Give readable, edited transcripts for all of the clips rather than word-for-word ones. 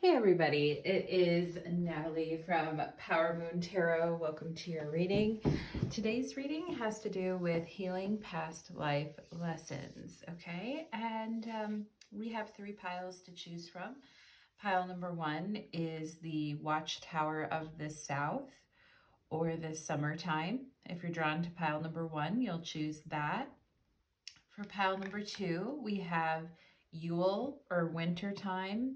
Hey everybody, it is Natalie from Power Moon Tarot. Welcome to your reading. Today's reading has to do with healing past life lessons, okay? And we have three piles to choose from. Pile number one is the Watchtower of the South or the Summertime. If you're drawn to pile number one, you'll choose that. For pile number two, we have Yule or Wintertime,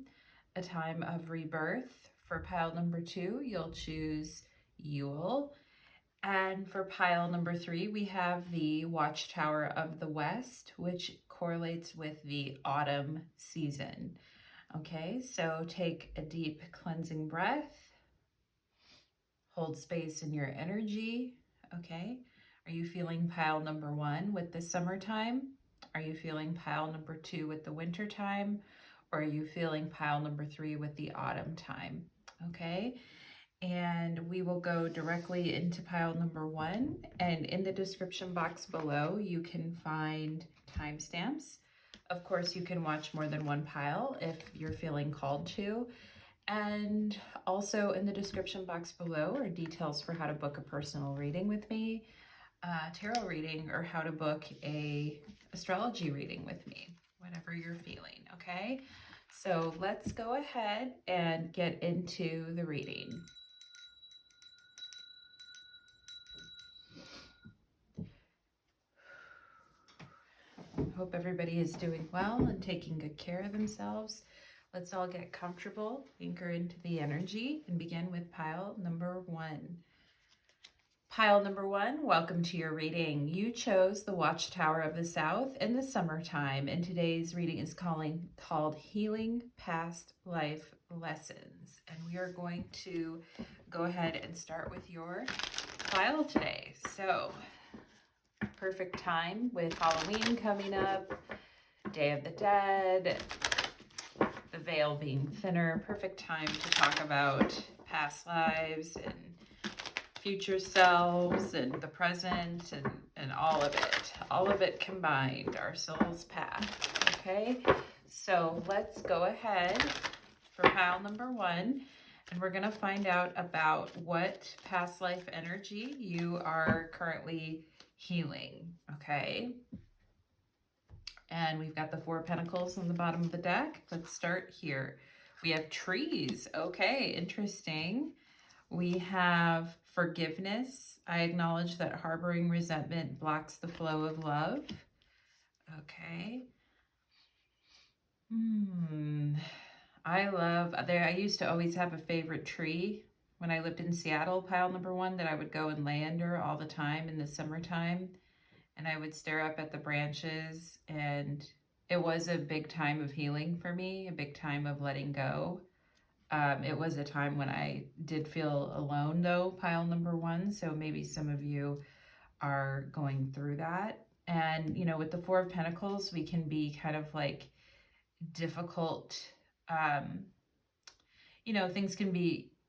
a time of rebirth. For pile number two, you'll choose Yule. And for pile number three, we have the Watchtower of the West, which correlates with the autumn season. Okay, so take a deep cleansing breath. Hold space in your energy. Okay, are you feeling pile number one with the summertime? Are you feeling pile number two with the winter time? Or are you feeling pile number three with the autumn time? Okay, and we will go directly into pile number one. And in the description box below, you can find timestamps. Of course, you can watch more than one pile if you're feeling called to. And also in the description box below are details for how to book a personal reading with me, tarot reading, or how to book a astrology reading with me, whatever you're feeling, okay? So let's go ahead and get into the reading. Hope everybody is doing well and taking good care of themselves. Let's all get comfortable, anchor into the energy, and begin with pile number one. Pile number one, welcome to your reading. You chose the Watchtower of the South in the summertime, and today's reading is called Healing Past Life Lessons. And we are going to go ahead and start with your pile today. So, perfect time with Halloween coming up, Day of the Dead, the veil being thinner, perfect time to talk about past lives and future selves and the present and all of it combined, our soul's path. Okay, so let's go ahead for pile number one, and we're going to find out about what past life energy you are currently healing. Okay, and we've got the Four of Pentacles on the bottom of the deck. Let's start here. We have trees. Okay, interesting. We have forgiveness. I acknowledge that harboring resentment blocks the flow of love. Okay. I used to always have a favorite tree when I lived in Seattle, pile number one, that I would go and lay under all the time in the summertime. And I would stare up at the branches, and it was a big time of healing for me, a big time of letting go. It was a time when I did feel alone, though, pile number one. So maybe some of you are going through that. And, you know, with the Four of Pentacles, we can be kind of like difficult. You know,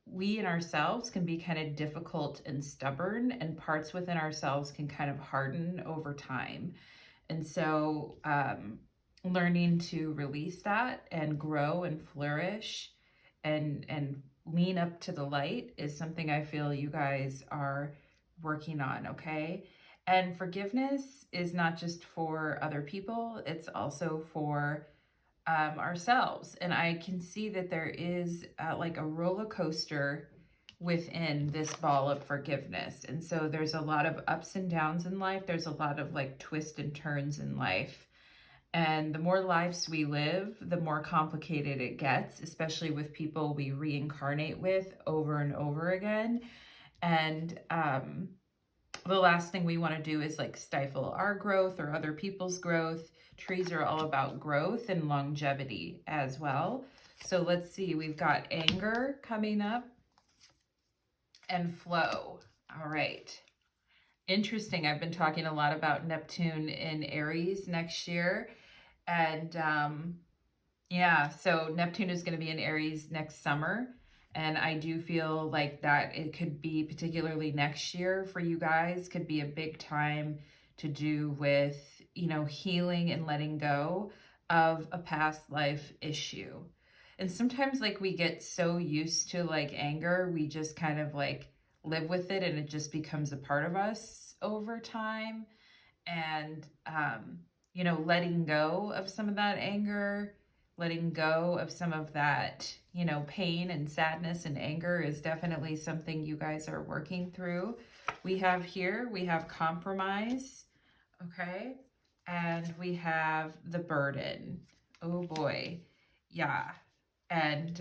we in ourselves can be kind of difficult and stubborn, and parts within ourselves can kind of harden over time. And so, learning to release that and grow and flourish and lean up to the light is something I feel you guys are working on, okay? And forgiveness is not just for other people, it's also for ourselves. And I can see that there is like a roller coaster within this ball of forgiveness. And so there's a lot of ups and downs in life. There's a lot of like twists and turns in life. And the more lives we live, the more complicated it gets, especially with people we reincarnate with over and over again. And the last thing we want to do is like stifle our growth or other people's growth. Trees are all about growth and longevity as well. So let's see, we've got anger coming up and flow. All right. Interesting. I've been talking a lot about Neptune in Aries next year. And yeah, so Neptune is going to be in Aries next summer. And I do feel like that it could be, particularly next year for you guys, could be a big time to do with, you know, healing and letting go of a past life issue. And sometimes like we get so used to like anger, we just kind of like live with it and it just becomes a part of us over time. And, you know, letting go of some of that anger, letting go of some of that, you know, pain and sadness and anger is definitely something you guys are working through. We have compromise, okay? And we have the burden. Oh boy. Yeah. And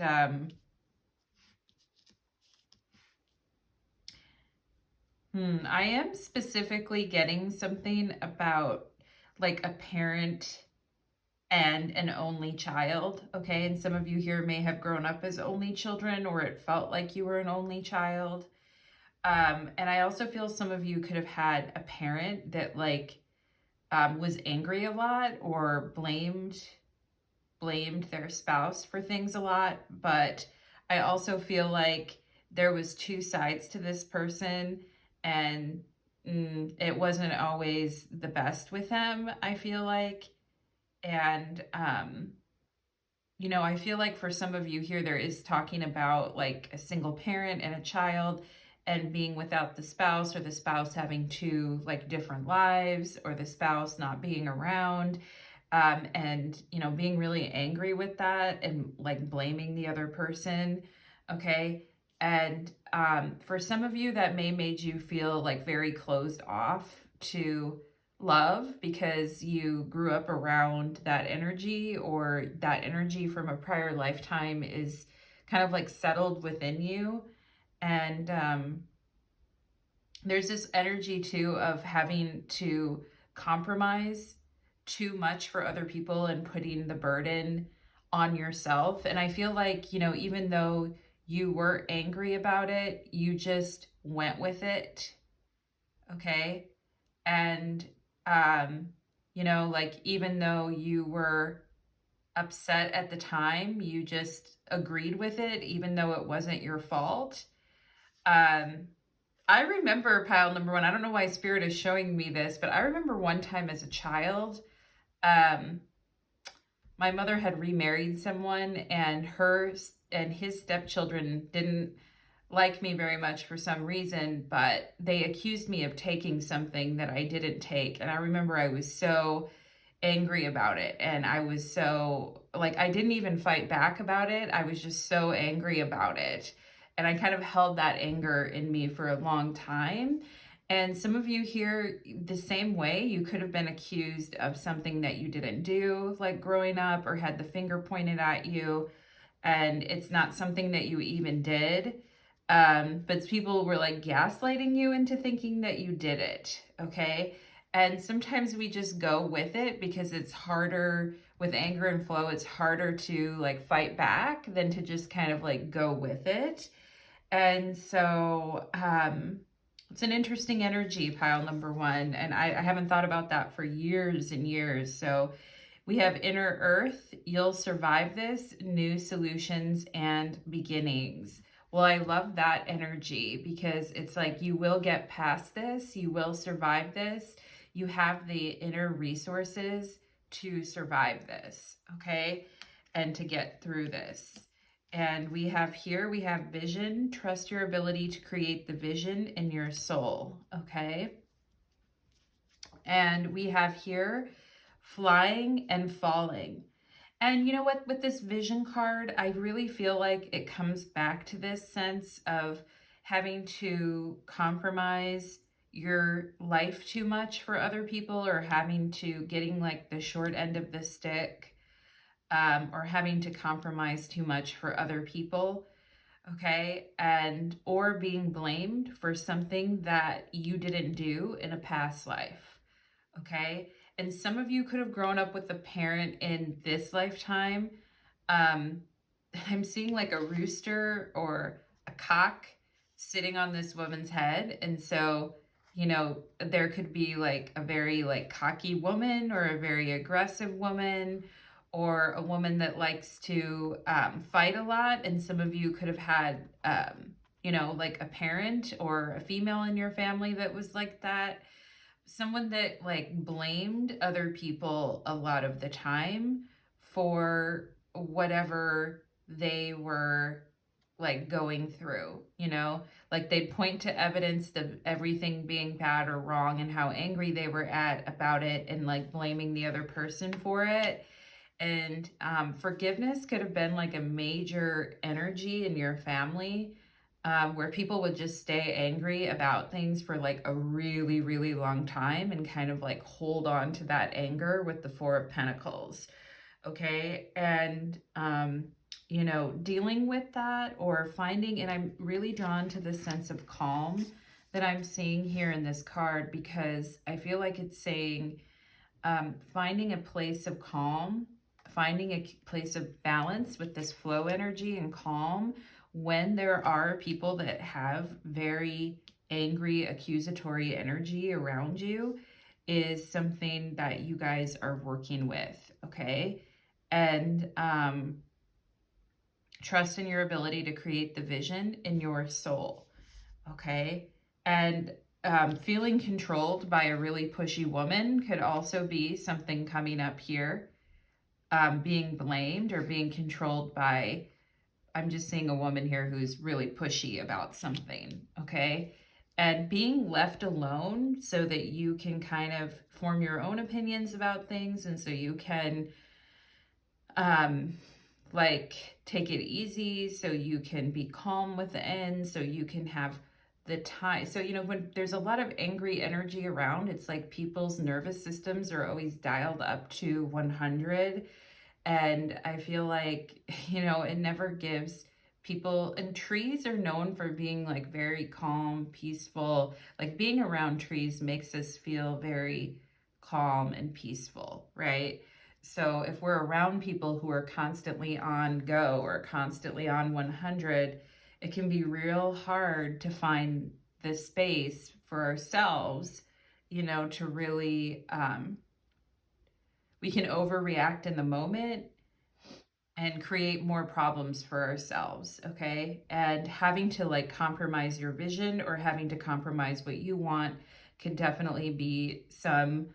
I am specifically getting something about like a parent and an only child, okay? And some of you here may have grown up as only children, or it felt like you were an only child. And I also feel some of you could have had a parent that like was angry a lot or blamed their spouse for things a lot. But I also feel like there was two sides to this person, and it wasn't always the best with them, I feel like. And you know, I feel like for some of you here, there is talking about like a single parent and a child and being without the spouse, or the spouse having two like different lives, or the spouse not being around. And, you know, being really angry with that and like blaming the other person. Okay. And for some of you, that may made you feel like very closed off to love because you grew up around that energy, or that energy from a prior lifetime is kind of like settled within you. And there's this energy too of having to compromise too much for other people and putting the burden on yourself. And I feel like, you know, even though you were angry about it, you just went with it. Okay. And, um, you know, like even though you were upset at the time, you just agreed with it, even though it wasn't your fault. Um, I remember pile number one. I don't know why Spirit is showing me this, but I remember one time as a child, um, my mother had remarried someone, and her and his stepchildren didn't like me very much for some reason, but they accused me of taking something that I didn't take. And I remember I was so angry about it. And I was so, like, I didn't even fight back about it. I was just so angry about it. And I kind of held that anger in me for a long time. And some of you here, the same way, you could have been accused of something that you didn't do, like growing up, or had the finger pointed at you, and it's not something that you even did. But people were like gaslighting you into thinking that you did it, okay? And sometimes we just go with it because it's harder with anger and flow. It's harder to like fight back than to just kind of like go with it. And so it's an interesting energy, pile number one. And I haven't thought about that for years and years. So we have inner earth. You'll survive this. New solutions and beginnings. Well, I love that energy because it's like you will get past this. You will survive this. You have the inner resources to survive this, okay? And to get through this. And we have vision. Trust your ability to create the vision in your soul, okay? And we have here flying and falling. And you know what, with this vision card, I really feel like it comes back to this sense of having to compromise your life too much for other people, or having to getting like the short end of the stick, or having to compromise too much for other people. Okay. And or being blamed for something that you didn't do in a past life. Okay. And some of you could have grown up with a parent in this lifetime. Um, I'm seeing like a rooster or a cock sitting on this woman's head. And so, you know, there could be like a very like cocky woman, or a very aggressive woman, or a woman that likes to fight a lot. And some of you could have had, you know, like a parent or a female in your family that was like that. Someone that like blamed other people a lot of the time for whatever, they were like going through, you know, like they'd point to evidence of everything being bad or wrong and how angry they were about it and like blaming the other person for it. And forgiveness could have been like a major energy in your family, where people would just stay angry about things for like a really, really long time and kind of like hold on to that anger with the Four of Pentacles. Okay. And, you know, dealing with that or finding, and I'm really drawn to the sense of calm that I'm seeing here in this card, because I feel like it's saying, finding a place of calm, finding a place of balance with this flow energy and calm when there are people that have very angry, accusatory energy around you is something that you guys are working with, okay? And trust in your ability to create the vision in your soul, okay? And feeling controlled by a really pushy woman could also be something coming up here. Being blamed or being controlled by, I'm just seeing a woman here who's really pushy about something, okay? And being left alone so that you can kind of form your own opinions about things, and so you can like take it easy, so you can be calm within, so you can have the time. So, you know, when there's a lot of angry energy around, it's like people's nervous systems are always dialed up to 100. And I feel like, you know, it never gives people, and trees are known for being like very calm, peaceful. Like being around trees makes us feel very calm and peaceful, right? So if we're around people who are constantly on go or constantly on 100, it can be real hard to find the space for ourselves, you know, to really, we can overreact in the moment and create more problems for ourselves, okay? And having to like compromise your vision or having to compromise what you want can definitely be some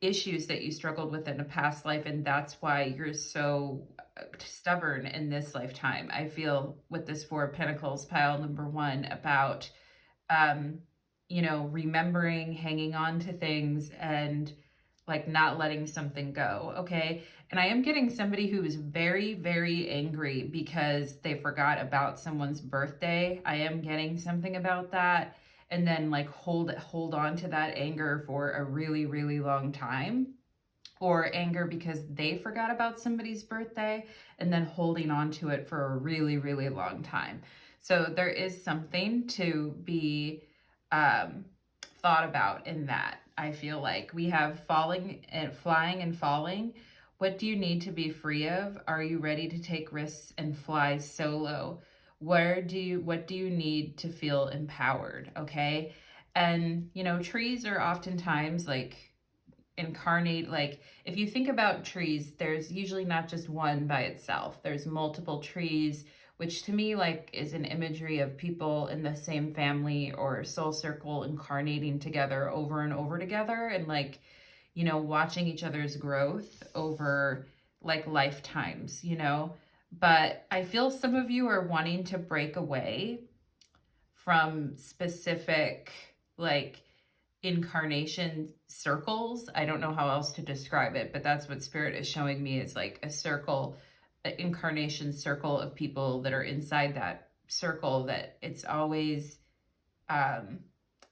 issues that you struggled with in a past life, and that's why you're so stubborn in this lifetime. I feel with this Four of Pentacles pile number one about you know, remembering, hanging on to things, and like not letting something go, okay? And I am getting somebody who is very, very angry because they forgot about someone's birthday. I am getting something about that. And then like hold on to that anger for a really, really long time, or anger because they forgot about somebody's birthday and then holding on to it for a really, really long time. So there is something to be thought about in that. I feel like we have falling and flying and falling. What do you need to be free of? Are you ready to take risks and fly solo? What do you need to feel empowered? Okay. And you know, trees are oftentimes like incarnate, like if you think about trees, there's usually not just one by itself, there's multiple trees, which to me like is an imagery of people in the same family or soul circle incarnating together over and over together, and like, you know, watching each other's growth over like lifetimes, you know. But I feel some of you are wanting to break away from specific like incarnation circles. I don't know how else to describe it, but that's what spirit is showing me, is like a circle, an incarnation circle of people that are inside that circle, that it's always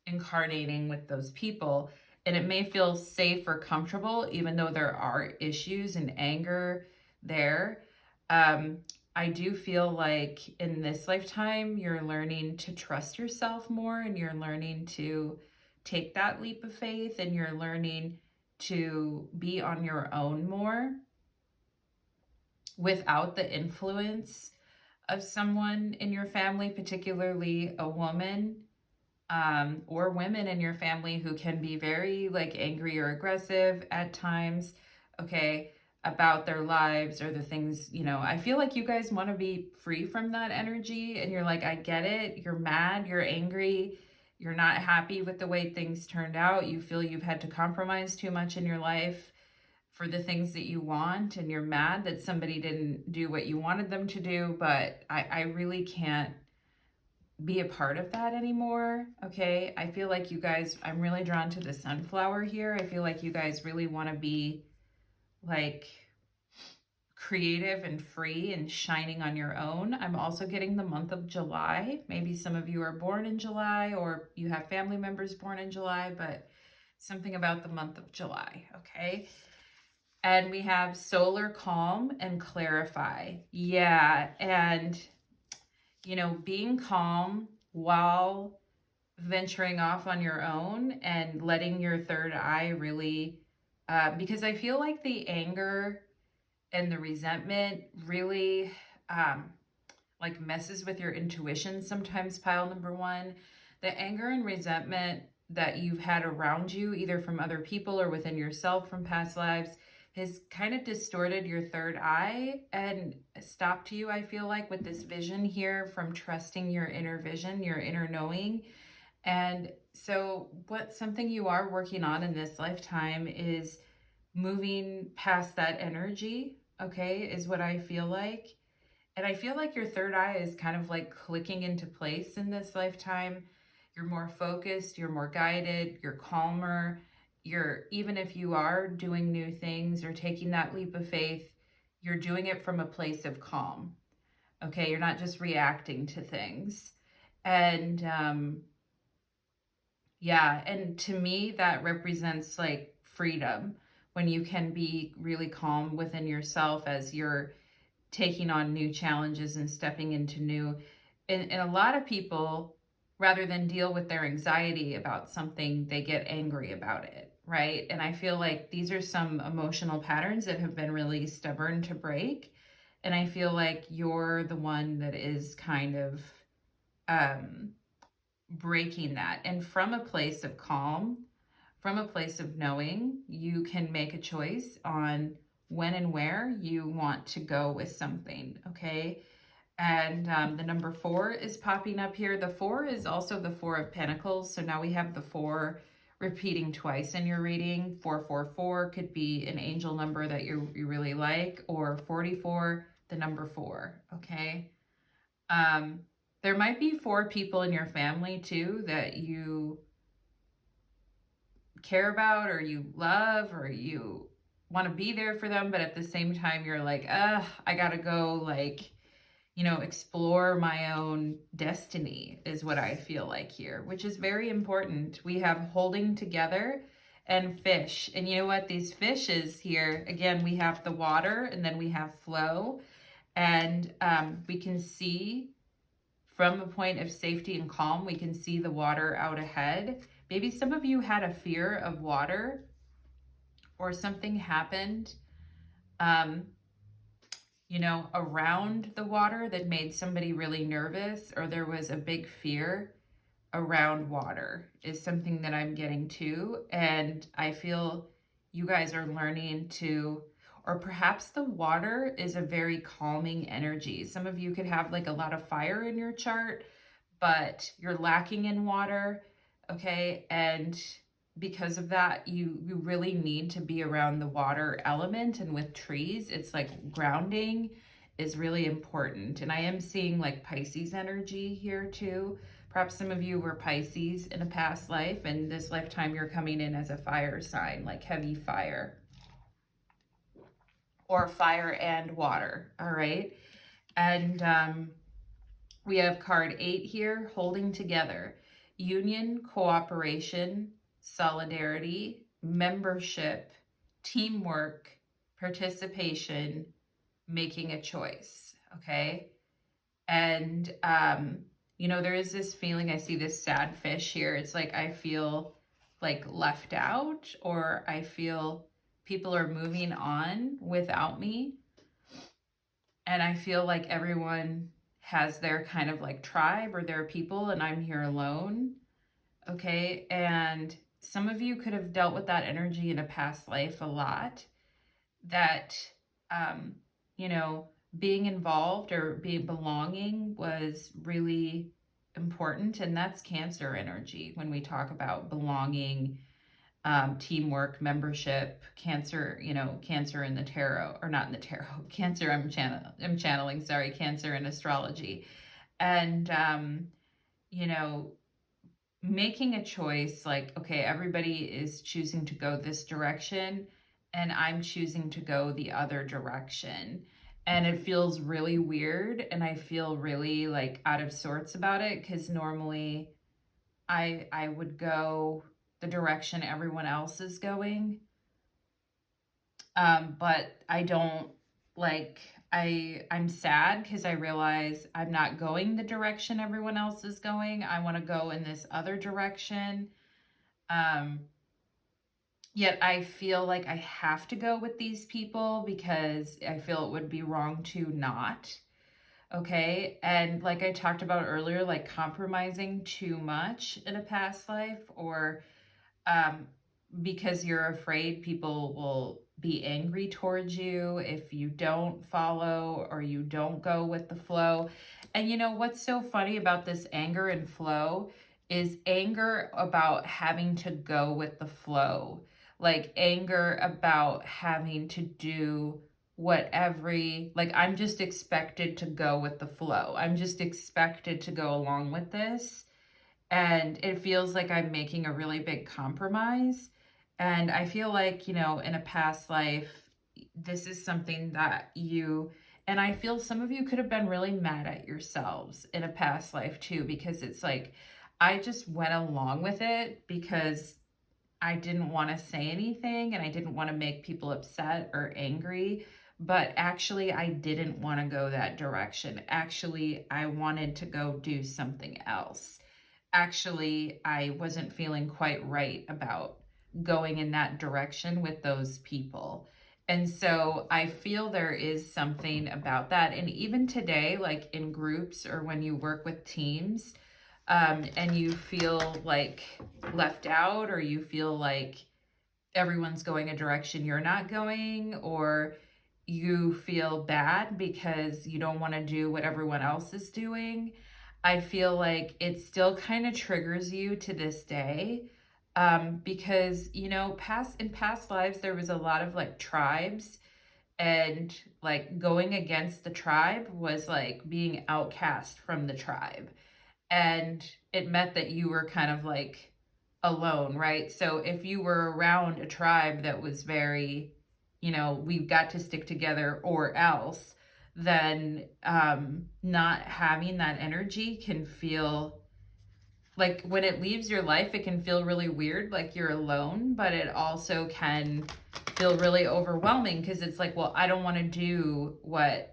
incarnating with those people. And it may feel safe or comfortable, even though there are issues and anger there. I do feel like in this lifetime, you're learning to trust yourself more, and you're learning to take that leap of faith, and you're learning to be on your own more without the influence of someone in your family, particularly a woman, or women in your family who can be very like angry or aggressive at times, okay, about their lives or the things, you know. I feel like you guys want to be free from that energy, and you're like, I get it. You're mad, you're angry, you're not happy with the way things turned out. You feel you've had to compromise too much in your life for the things that you want, and you're mad that somebody didn't do what you wanted them to do, but I really can't be a part of that anymore. Okay, I feel like you guys, I'm really drawn to the sunflower here. I feel like you guys really want to be like creative and free and shining on your own. I'm also getting the month of July. Maybe some of you are born in July, or you have family members born in July, but something about the month of July. Okay, and we have solar calm and clarify. Yeah, and you know, being calm while venturing off on your own and letting your third eye really, because I feel like the anger and the resentment really like messes with your intuition sometimes, pile number one. The anger and resentment that you've had around you, either from other people or within yourself from past lives, has kind of distorted your third eye and stopped you, I feel like, with this vision here from trusting your inner vision, your inner knowing. And so something you are working on in this lifetime is moving past that energy, okay, is what I feel like. And I feel like your third eye is kind of like clicking into place in this lifetime. You're more focused, you're more guided, you're calmer. Even if you are doing new things or taking that leap of faith, you're doing it from a place of calm. Okay, you're not just reacting to things. And yeah, and to me, that represents like freedom, when you can be really calm within yourself as you're taking on new challenges and stepping into new. And a lot of people, rather than deal with their anxiety about something, they get angry about it, right? And I feel like these are some emotional patterns that have been really stubborn to break. And I feel like you're the one that is kind of breaking that. And from a place of calm, from a place of knowing, you can make a choice on when and where you want to go with something, okay? And the number 4 is popping up here. The 4 is also the 4 of Pentacles. So now we have the 4 repeating twice in your reading. 444 could be an angel number that you really like, or 44, the number 4, okay? There might be 4 people in your family too that you care about or you love or you want to be there for them, but at the same time you're like, I gotta go, like, you know, explore my own destiny is what I feel like here, which is very important. We have holding together and fish. And you know what? These fishes here, again, we have the water and then we have flow. And we can see from a point of safety and calm, we can see the water out ahead. Maybe some of you had a fear of water, or something happened, you know, around the water that made somebody really nervous, or there was a big fear around water, is something that I'm getting to. And I feel you guys are learning to, or perhaps the water is a very calming energy. Some of you could have like a lot of fire in your chart, but you're lacking in water, okay? And because of that, you really need to be around the water element. And with trees, it's like grounding is really important. And I am seeing like Pisces energy here too. Perhaps some of you were Pisces in a past life, and this lifetime you're coming in as a fire sign, like heavy fire, or fire and water, all right? And we have card 8 here, holding together, union, cooperation, solidarity, membership, teamwork, participation, making a choice, okay? And, you know, there is this feeling, I see this sad fish here. It's like I feel like left out, or I feel people are moving on without me. And I feel like everyone has their kind of like tribe or their people, and I'm here alone, okay? And some of you could have dealt with that energy in a past life a lot, that, you know, being involved or being belonging was really important. And that's Cancer energy when we talk about belonging, teamwork, membership, Cancer, Cancer in the tarot, or not in the tarot, Cancer, I'm channeling, sorry, Cancer in astrology. And, you know, making a choice like, okay, everybody is choosing to go this direction and I'm choosing to go the other direction. And it feels really weird and I feel really like out of sorts about it, because normally I would go the direction everyone else is going. But I don't like I'm sad because I realize I'm not going the direction everyone else is going. I want to go in this other direction. Um, Yet I feel like I have to go with these people because I feel it would be wrong to not. Okay. And like I talked about earlier, like compromising too much in a past life, or um, because you're afraid people will be angry towards you if you don't follow or you don't go with the flow. And you know what's so funny about this anger and flow is anger about having to go with the flow, like anger about having to do like I'm just expected to go with the flow. I'm just expected to go along with this, and it feels like I'm making a really big compromise. And I feel like, in a past life, this is something that and I feel some of you could have been really mad at yourselves in a past life too, because it's like, I just went along with it because I didn't want to say anything and I didn't want to make people upset or angry. But actually, I didn't want to go that direction. Actually, I wanted to go do something else. Actually, I wasn't feeling quite right about going in that direction with those people. And so I feel there is something about that. And even today, like in groups or when you work with teams, and you feel like left out, or you feel like everyone's going a direction you're not going, or you feel bad because you don't want to do what everyone else is doing, I feel like it still kind of triggers you to this day. Because, in past lives, there was a lot of like tribes, and like going against the tribe was like being outcast from the tribe. And it meant that you were kind of like alone, right? So if you were around a tribe that was very, we've got to stick together or else, then not having that energy can feel like, when it leaves your life, it can feel really weird, like you're alone, but it also can feel really overwhelming because it's like, well, I don't want to do what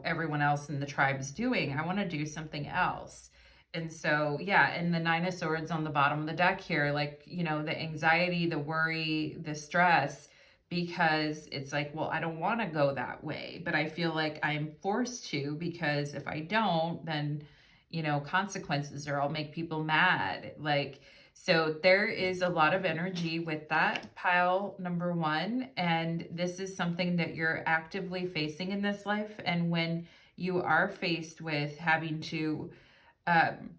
everyone else in the tribe is doing. I want to do something else. And so, yeah, and the Nine of Swords on the bottom of the deck here, like, the anxiety, the worry, the stress, because it's like, well, I don't want to go that way, but I feel like I'm forced to, because if I don't, then, consequences, or I'll make people mad. Like, so there is a lot of energy with that pile number one. And this is something that you're actively facing in this life. And when you are faced with having to, um,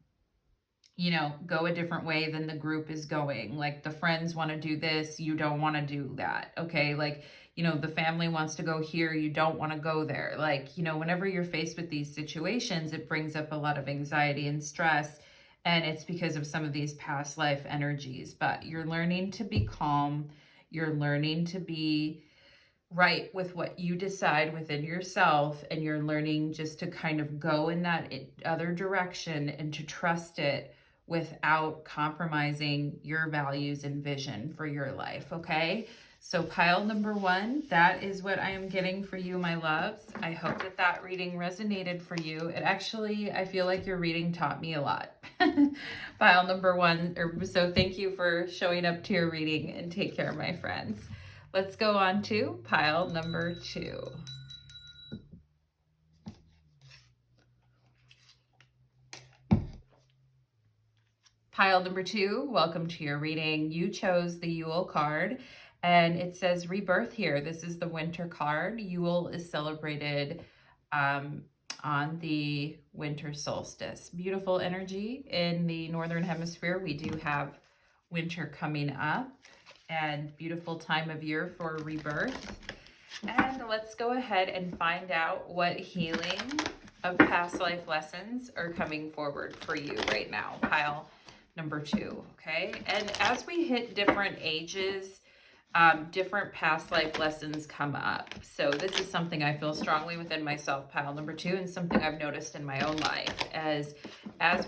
go a different way than the group is going, like the friends want to do this, you don't want to do that. Okay. Like, the family wants to go here, you don't want to go there. Like, whenever you're faced with these situations, it brings up a lot of anxiety and stress. And it's because of some of these past life energies, but you're learning to be calm. You're learning to be right with what you decide within yourself, and you're learning just to kind of go in that other direction and to trust it without compromising your values and vision for your life. Okay, so pile number one, that is what I am getting for you, my loves. I hope that reading resonated for you. It actually, I feel like your reading taught me a lot. Pile number one, so thank you for showing up to your reading, and take care, my friends. Let's go on to pile number two. Pile number two, welcome to your reading. You chose the Yule card, and it says rebirth here. This is the winter card. Yule is celebrated on the winter solstice. Beautiful energy in the Northern Hemisphere. We do have winter coming up and beautiful time of year for rebirth. And let's go ahead and find out what healing of past life lessons are coming forward for you right now. Pile number 2, okay? And as we hit different ages, different past life lessons come up. So this is something I feel strongly within myself, pile number 2, and something I've noticed in my own life as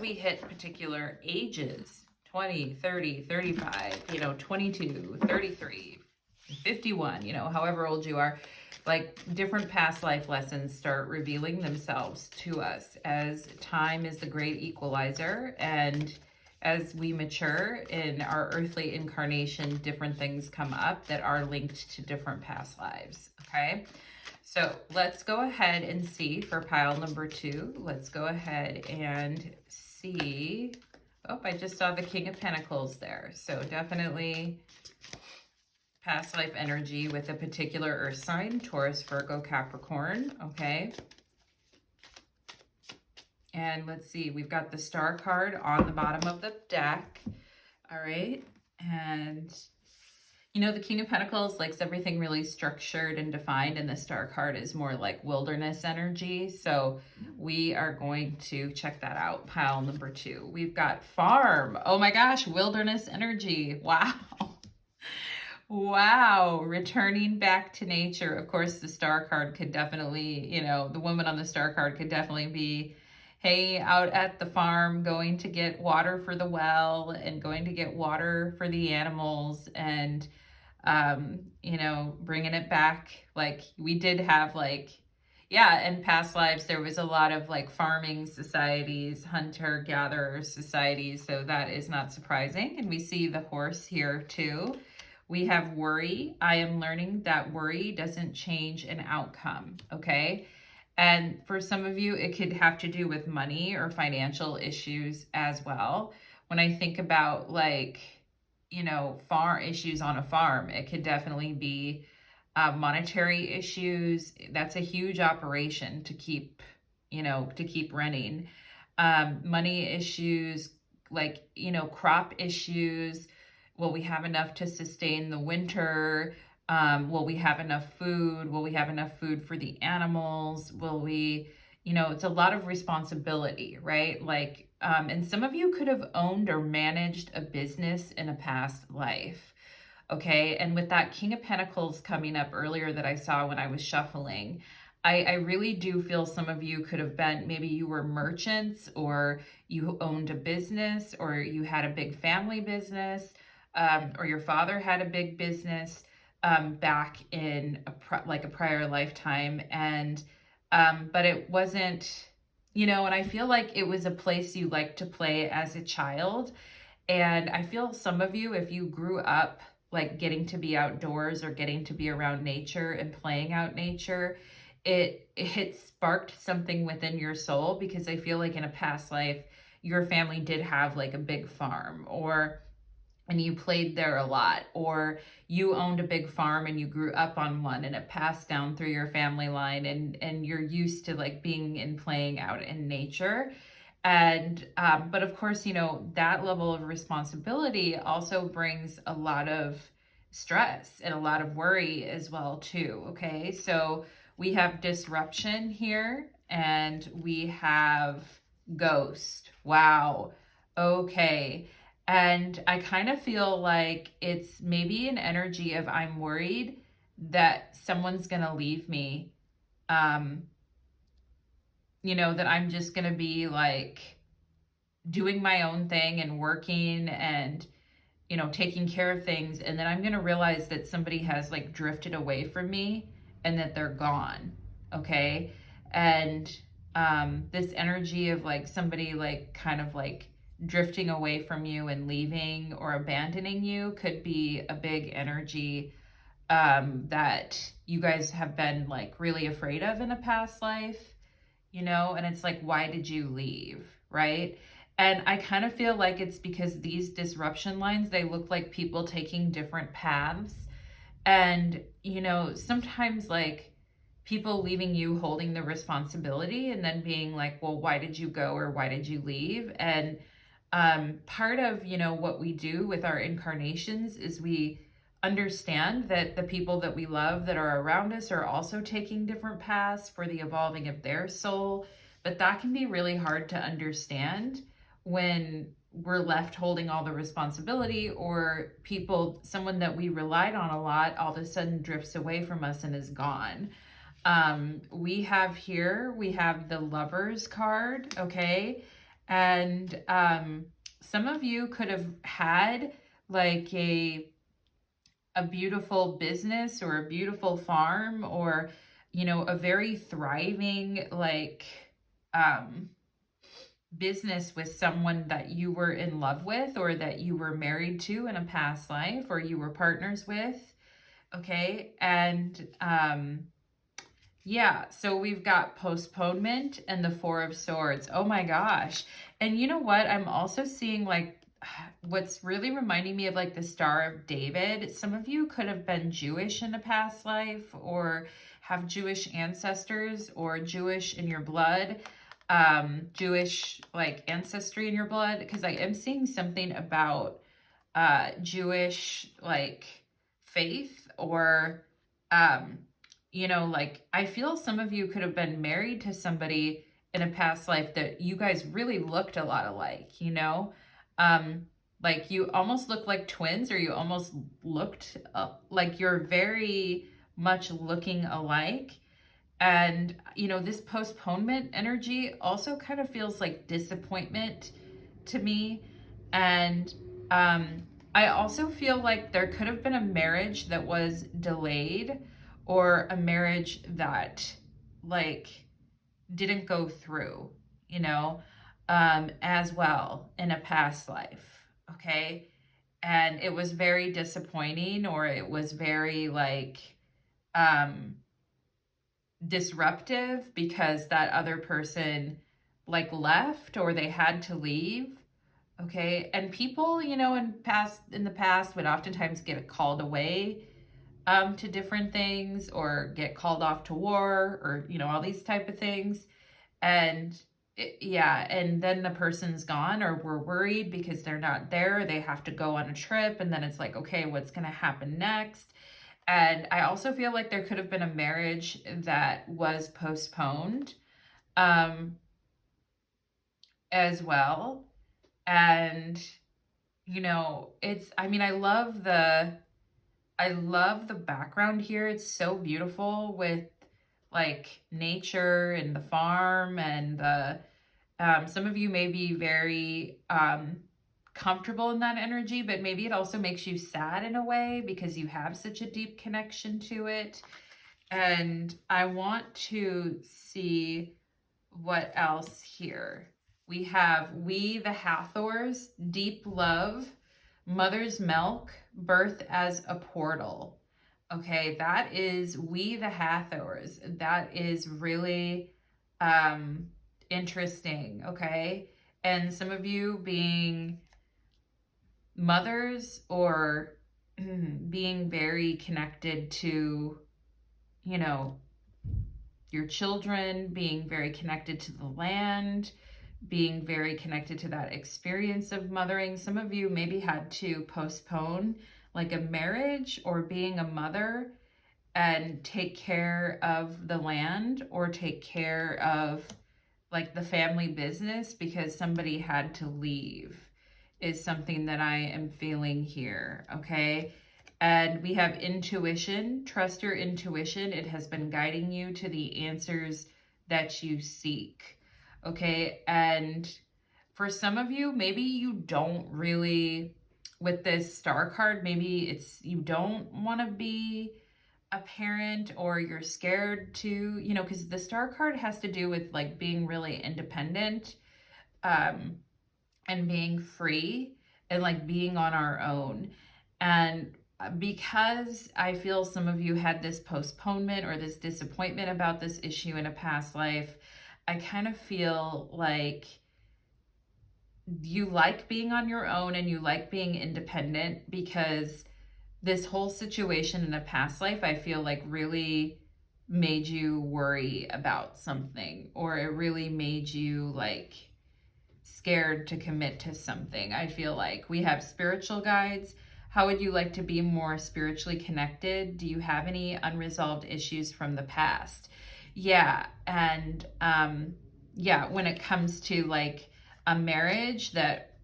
we hit particular ages, 20, 30, 35, 22, 33, 51, however old you are, like different past life lessons start revealing themselves to us as time is the great equalizer. And as we mature in our earthly incarnation, different things come up that are linked to different past lives, okay? So let's go ahead and see for pile number 2. Let's go ahead and see. Oh, I just saw the King of Pentacles there. So definitely past life energy with a particular earth sign, Taurus, Virgo, Capricorn, okay? And let's see, we've got the Star card on the bottom of the deck, all right? And, the King of Pentacles likes everything really structured and defined, and the Star card is more like wilderness energy. So we are going to check that out, pile number 2. We've got farm. Oh my gosh, wilderness energy. Wow. Wow, returning back to nature. Of course, the Star card could definitely, the woman on the Star card could definitely be, hey, out at the farm, going to get water for the well and going to get water for the animals and, bringing it back. Like we did have in past lives, there was a lot of farming societies, hunter-gatherer societies. So that is not surprising. And we see the horse here too. We have worry. I am learning that worry doesn't change an outcome, okay? And for some of you, it could have to do with money or financial issues as well. When I think about farm issues on a farm, it could definitely be monetary issues. That's a huge operation to keep running. Money issues, crop issues. Will we have enough to sustain the winter? Will we have enough food? Will we have enough food for the animals? Will we, it's a lot of responsibility, right? And some of you could have owned or managed a business in a past life, okay? And with that King of Pentacles coming up earlier that I saw when I was shuffling, I really do feel some of you could have been, maybe you were merchants or you owned a business or you had a big family business. Or your father had a big business back in a prior lifetime, and but it wasn't, and I feel like it was a place you liked to play as a child. And I feel some of you, if you grew up getting to be outdoors or getting to be around nature and playing out nature, it sparked something within your soul, because I feel like in a past life, your family did have a big farm, and you played there a lot, or you owned a big farm and you grew up on one and it passed down through your family line, and you're used to being and playing out in nature. And but of course, that level of responsibility also brings a lot of stress and a lot of worry as well too, okay? So we have disruption here and we have ghost. Wow. Okay. And I kind of feel like it's maybe an energy of I'm worried that someone's going to leave me. That I'm just going to be doing my own thing and working and, taking care of things. And then I'm going to realize that somebody has drifted away from me and that they're gone. Okay. And this energy of somebody kind of drifting away from you and leaving or abandoning you could be a big energy that you guys have been really afraid of in a past life, and it's why did you leave, right? And I kind of feel like it's because these disruption lines, they look like people taking different paths. And, sometimes people leaving you holding the responsibility and then being well, why did you go or why did you leave? And Part of, what we do with our incarnations is we understand that the people that we love that are around us are also taking different paths for the evolving of their soul. But that can be really hard to understand when we're left holding all the responsibility, or someone that we relied on a lot all of a sudden drifts away from us and is gone. We have the Lovers card, okay? And some of you could have had like a beautiful business or a beautiful farm, or a very thriving business with someone that you were in love with, or that you were married to in a past life, or you were partners with, okay? And yeah, so we've got postponement and the Four of Swords. Oh my gosh. And you know what? I'm also seeing what's really reminding me of the Star of David. Some of you could have been Jewish in a past life, or have Jewish ancestors, or Jewish in your blood, Jewish ancestry in your blood, because I am seeing something about Jewish faith, or I feel some of you could have been married to somebody in a past life that you guys really looked a lot alike, you almost look like twins, or you almost looked like you're very much looking alike. And, this postponement energy also kind of feels like disappointment to me. And I also feel like there could have been a marriage that was delayed, or a marriage that didn't go through, as well in a past life. Okay. And it was very disappointing, or it was very disruptive, because that other person left, or they had to leave. Okay. And people, in the past would oftentimes get called away to different things, or get called off to war, or all these type of things. And and then the person's gone, or we're worried because they're not there. They have to go on a trip, and then it's okay, what's going to happen next? And I also feel like there could have been a marriage that was postponed as well. And I love the background here. It's so beautiful with nature and the farm, and the some of you may be very comfortable in that energy, but maybe it also makes you sad in a way, because you have such a deep connection to it. And I want to see what else here. We have the Hathors, deep love, mother's milk, birth as a portal. Okay, that is the Hathors. That is really interesting, okay? And some of you being mothers, or being very connected to, your children, being very connected to the land, being very connected to that experience of mothering. Some of you maybe had to postpone a marriage, or being a mother, and take care of the land, or take care of the family business, because somebody had to leave, is something that I am feeling here. Okay. And we have intuition. Trust your intuition. It has been guiding you to the answers that you seek. Okay. And for some of you, maybe you don't really, with this star card, maybe you don't want to be a parent, or you're scared to, because the star card has to do with being really independent, and being free, and being on our own. And because I feel some of you had this postponement, or this disappointment about this issue in a past life, I kind of feel like you like being on your own, and you like being independent, because this whole situation in a past life, I feel really made you worry about something, or it really made you scared to commit to something. I feel like we have spiritual guides. How would you like to be more spiritually connected? Do you have any unresolved issues from the past? Yeah. And yeah, when it comes to like a marriage that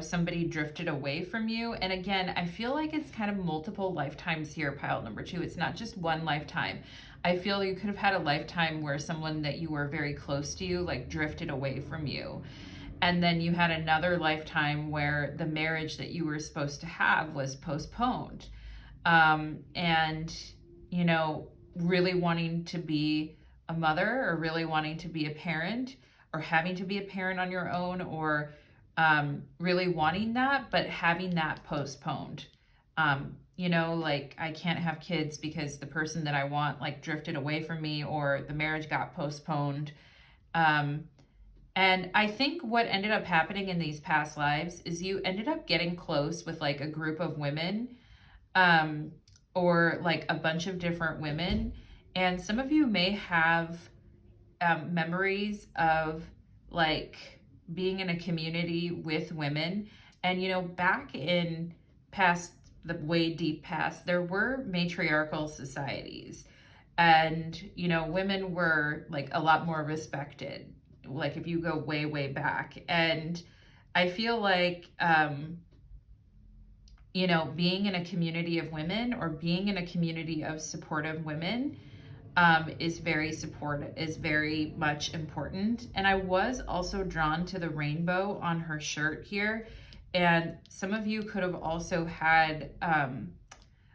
somebody drifted away from you. And again, I feel like it's kind of multiple lifetimes here, pile number 2. It's not just one lifetime. I feel you could have had a lifetime where someone that you were very close to you, like, drifted away from you. And then you had another lifetime where the marriage that you were supposed to have was postponed. And, really wanting to be a mother, or really wanting to be a parent, or having to be a parent on your own, or really wanting that, but having that postponed. Like, I can't have kids because the person that I want, like, drifted away from me, or the marriage got postponed. And I think what ended up happening in these past lives is you ended up getting close with like a group of women, or like a bunch of different women. And some of you may have memories of like being in a community with women. And back in the way deep past, there were matriarchal societies, and women were like a lot more respected, like if you go way, way back. And I feel like being in a community of women, or being in a community of supportive women, is very much important. And I was also drawn to the rainbow on her shirt here. And some of you could have also had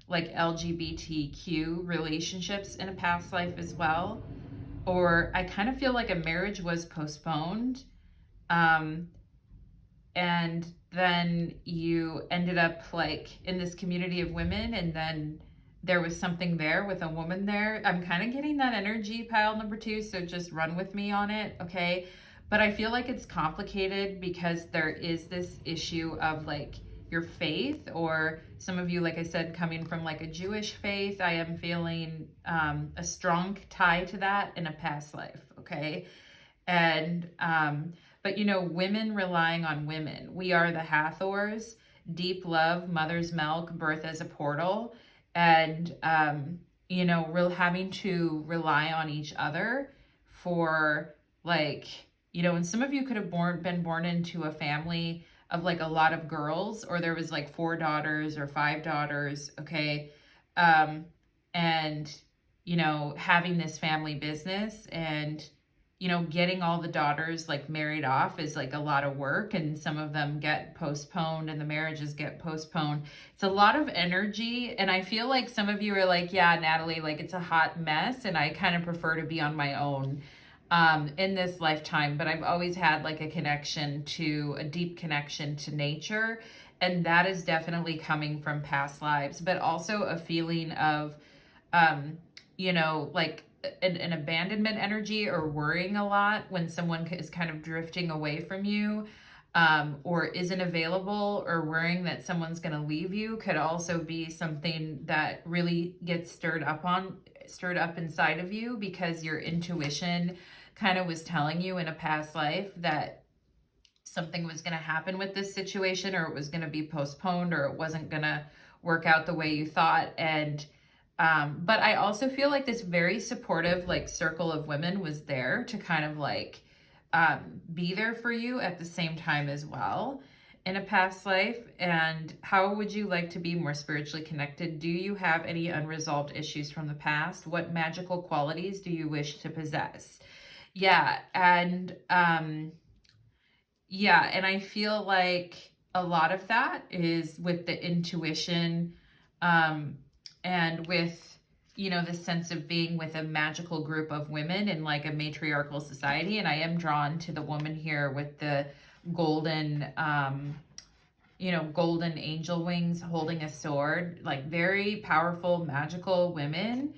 like LGBTQ relationships in a past life as well. Or I kind of feel like a marriage was postponed. And then you ended up like in this community of women, and then there was something there with a woman there. I'm kind of getting that energy, pile number 2, so just run with me on it, okay? But I feel like it's complicated because there is this issue of like your faith, or some of you, like I said, coming from like a Jewish faith. I am feeling a strong tie to that in a past life, okay? And but women relying on women. We are the Hathors, deep love, mother's milk, birth as a portal. And having to rely on each other for like, and some of you could have been born into a family of like a lot of girls, or there was like 4 daughters or 5 daughters, okay? And having this family business, and getting all the daughters like married off is like a lot of work, and some of them get postponed, and the marriages get postponed. It's a lot of energy, and I feel like some of you are like, yeah, Natalie, like it's a hot mess, and I kind of prefer to be on my own in this lifetime. But I've always had like a deep connection to nature, and that is definitely coming from past lives, but also a feeling of like an abandonment energy, or worrying a lot when someone is kind of drifting away from you, or isn't available, or worrying that someone's going to leave you, could also be something that really gets stirred up inside of you, because your intuition kind of was telling you in a past life that something was going to happen with this situation, or it was going to be postponed, or it wasn't going to work out the way you thought. And but I also feel like this very supportive like circle of women was there to kind of like be there for you at the same time as well in a past life. And how would you like to be more spiritually connected? Do you have any unresolved issues from the past? What magical qualities do you wish to possess? Yeah, and and I feel like a lot of that is with the intuition, and with the sense of being with a magical group of women in like a matriarchal society. And I am drawn to the woman here with the golden golden angel wings, holding a sword, like very powerful magical women.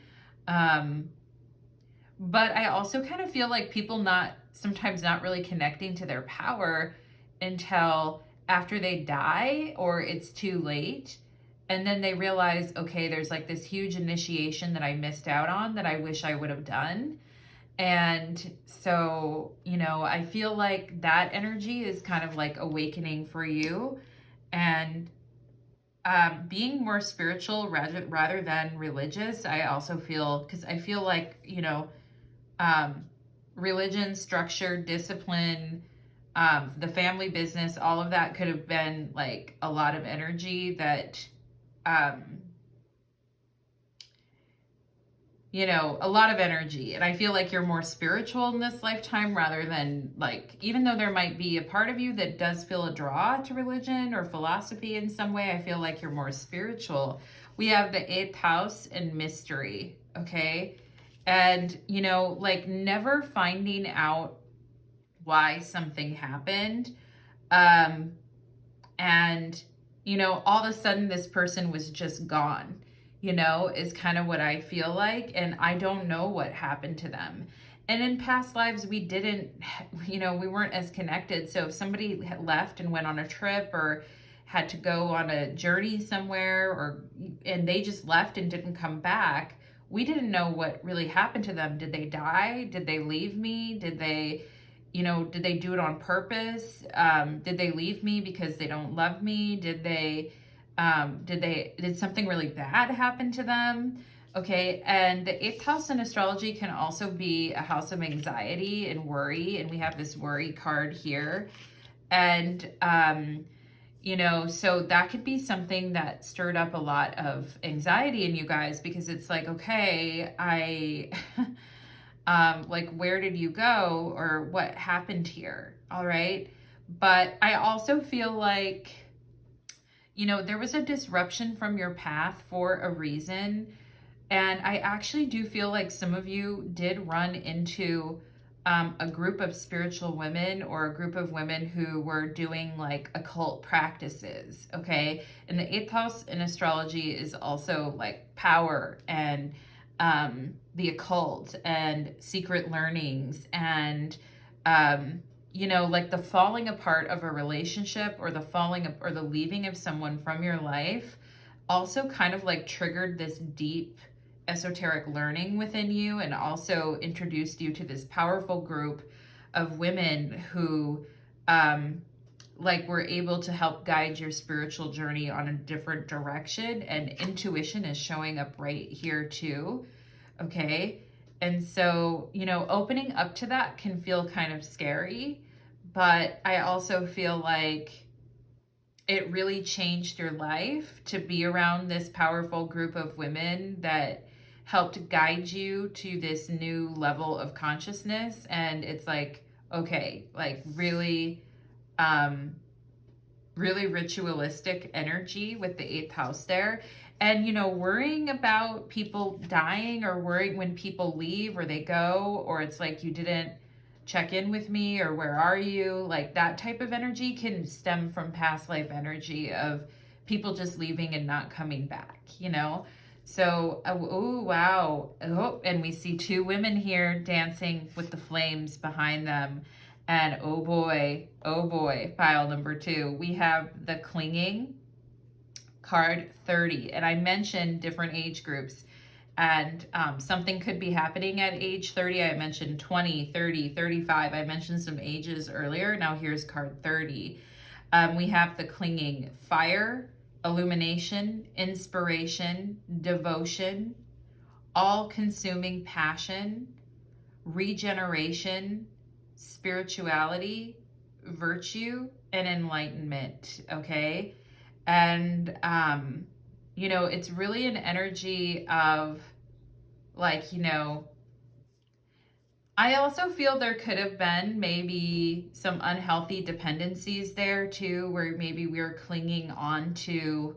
But I also kind of feel like people sometimes not really connecting to their power until after they die, or it's too late. And then they realize, okay, there's like this huge initiation that I missed out on that I wish I would have done. And so, you know, I feel like that energy is kind of like awakening for you, and being more spiritual rather than religious. I also feel, because I feel like, you know, um, religion, structure, discipline, the family business, all of that could have been like a lot of energy that, um, you know, a lot of energy. And I feel like you're more spiritual in this lifetime rather than, like, even though there might be a part of you that does feel a draw to religion or philosophy in some way, I feel like you're more spiritual. We have the 8th house and mystery, okay? And, you know, like never finding out why something happened. Um, and, you know, all of a sudden this person was just gone, you know, is kind of what I feel like. And I don't know what happened to them. And in past lives, we didn't, you know, we weren't as connected. So if somebody had left and went on a trip or had to go on a journey somewhere, or, and they just left and didn't come back, we didn't know what really happened to them. Did they die? Did they leave me? Did they, you know, did they do it on purpose? Did they leave me because they don't love me? Did something really bad happen to them? Okay, and the 8th house in astrology can also be a house of anxiety and worry, and we have this worry card here. And, you know, so that could be something that stirred up a lot of anxiety in you guys, because it's like, okay, like, where did you go, or what happened here? All right. But I also feel like, you know, there was a disruption from your path for a reason. And I actually do feel like some of you did run into a group of spiritual women, or a group of women who were doing like occult practices. Okay. And the 8th house in astrology is also like power and the occult and secret learnings, and you know, like the falling apart of a relationship, or the leaving of someone from your life also kind of like triggered this deep esoteric learning within you, and also introduced you to this powerful group of women who like were able to help guide your spiritual journey on a different direction. And intuition is showing up right here too. Okay. And so, you know, opening up to that can feel kind of scary, but I also feel like it really changed your life to be around this powerful group of women that helped guide you to this new level of consciousness. And it's like, okay, like really, really ritualistic energy with the 8th house there. And, you know, worrying about people dying, or worrying when people leave or they go, or it's like you didn't check in with me, or where are you? Like that type of energy can stem from past life energy of people just leaving and not coming back, you know? So, oh, wow. Oh, and we see 2 women here dancing with the flames behind them. And oh boy, pile number 2, we have the clinging card 30. And I mentioned different age groups, and something could be happening at age 30. I mentioned 20, 30, 35. I mentioned some ages earlier. Now here's card 30. We have the clinging fire, illumination, inspiration, devotion, all-consuming passion, regeneration, spirituality, virtue, and enlightenment. Okay. And you know, it's really an energy of like, you know, I also feel there could have been maybe some unhealthy dependencies there too, where maybe we're clinging on to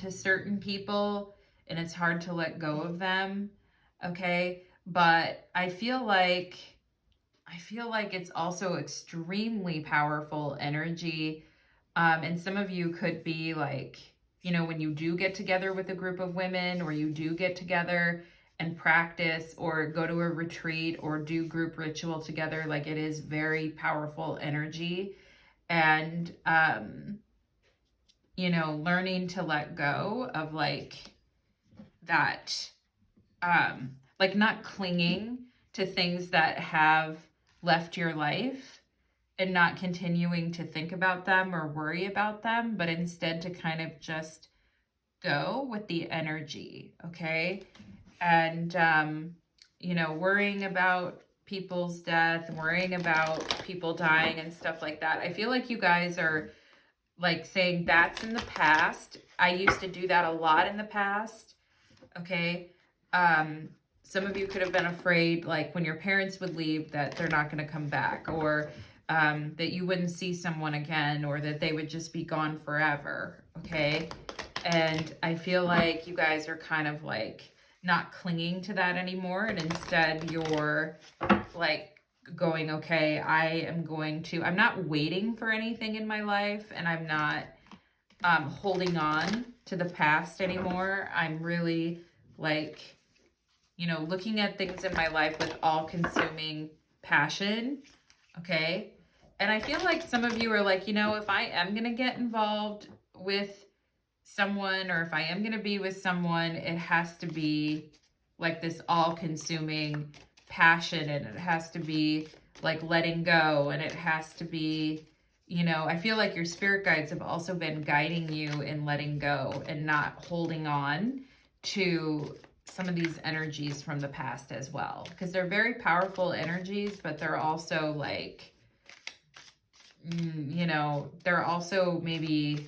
certain people, and it's hard to let go of them. Okay. But I feel like it's also extremely powerful energy. And some of you could be like, you know, when you do get together with a group of women, or you do get together and practice, or go to a retreat, or do group ritual together, like it is very powerful energy. And, you know, learning to let go of like that, like not clinging to things that have left your life and not continuing to think about them or worry about them, but instead to kind of just go with the energy, okay? And, you know, worrying about people's death, worrying about people dying and stuff like that. I feel like you guys are like saying that's in the past. I used to do that a lot in the past, okay? Some of you could have been afraid, like when your parents would leave, that they're not going to come back, or that you wouldn't see someone again, or that they would just be gone forever, okay? And I feel like you guys are kind of like not clinging to that anymore, and instead you're like going, okay, I'm not waiting for anything in my life, and I'm not holding on to the past anymore. I'm really like, you know, looking at things in my life with all-consuming passion, okay? And I feel like some of you are like, you know, if I am going to get involved with someone, or if I am going to be with someone, it has to be like this all-consuming passion, and it has to be like letting go, and it has to be, you know, I feel like your spirit guides have also been guiding you in letting go and not holding on to some of these energies from the past as well, because they're very powerful energies, but they're also like, you know, they're also maybe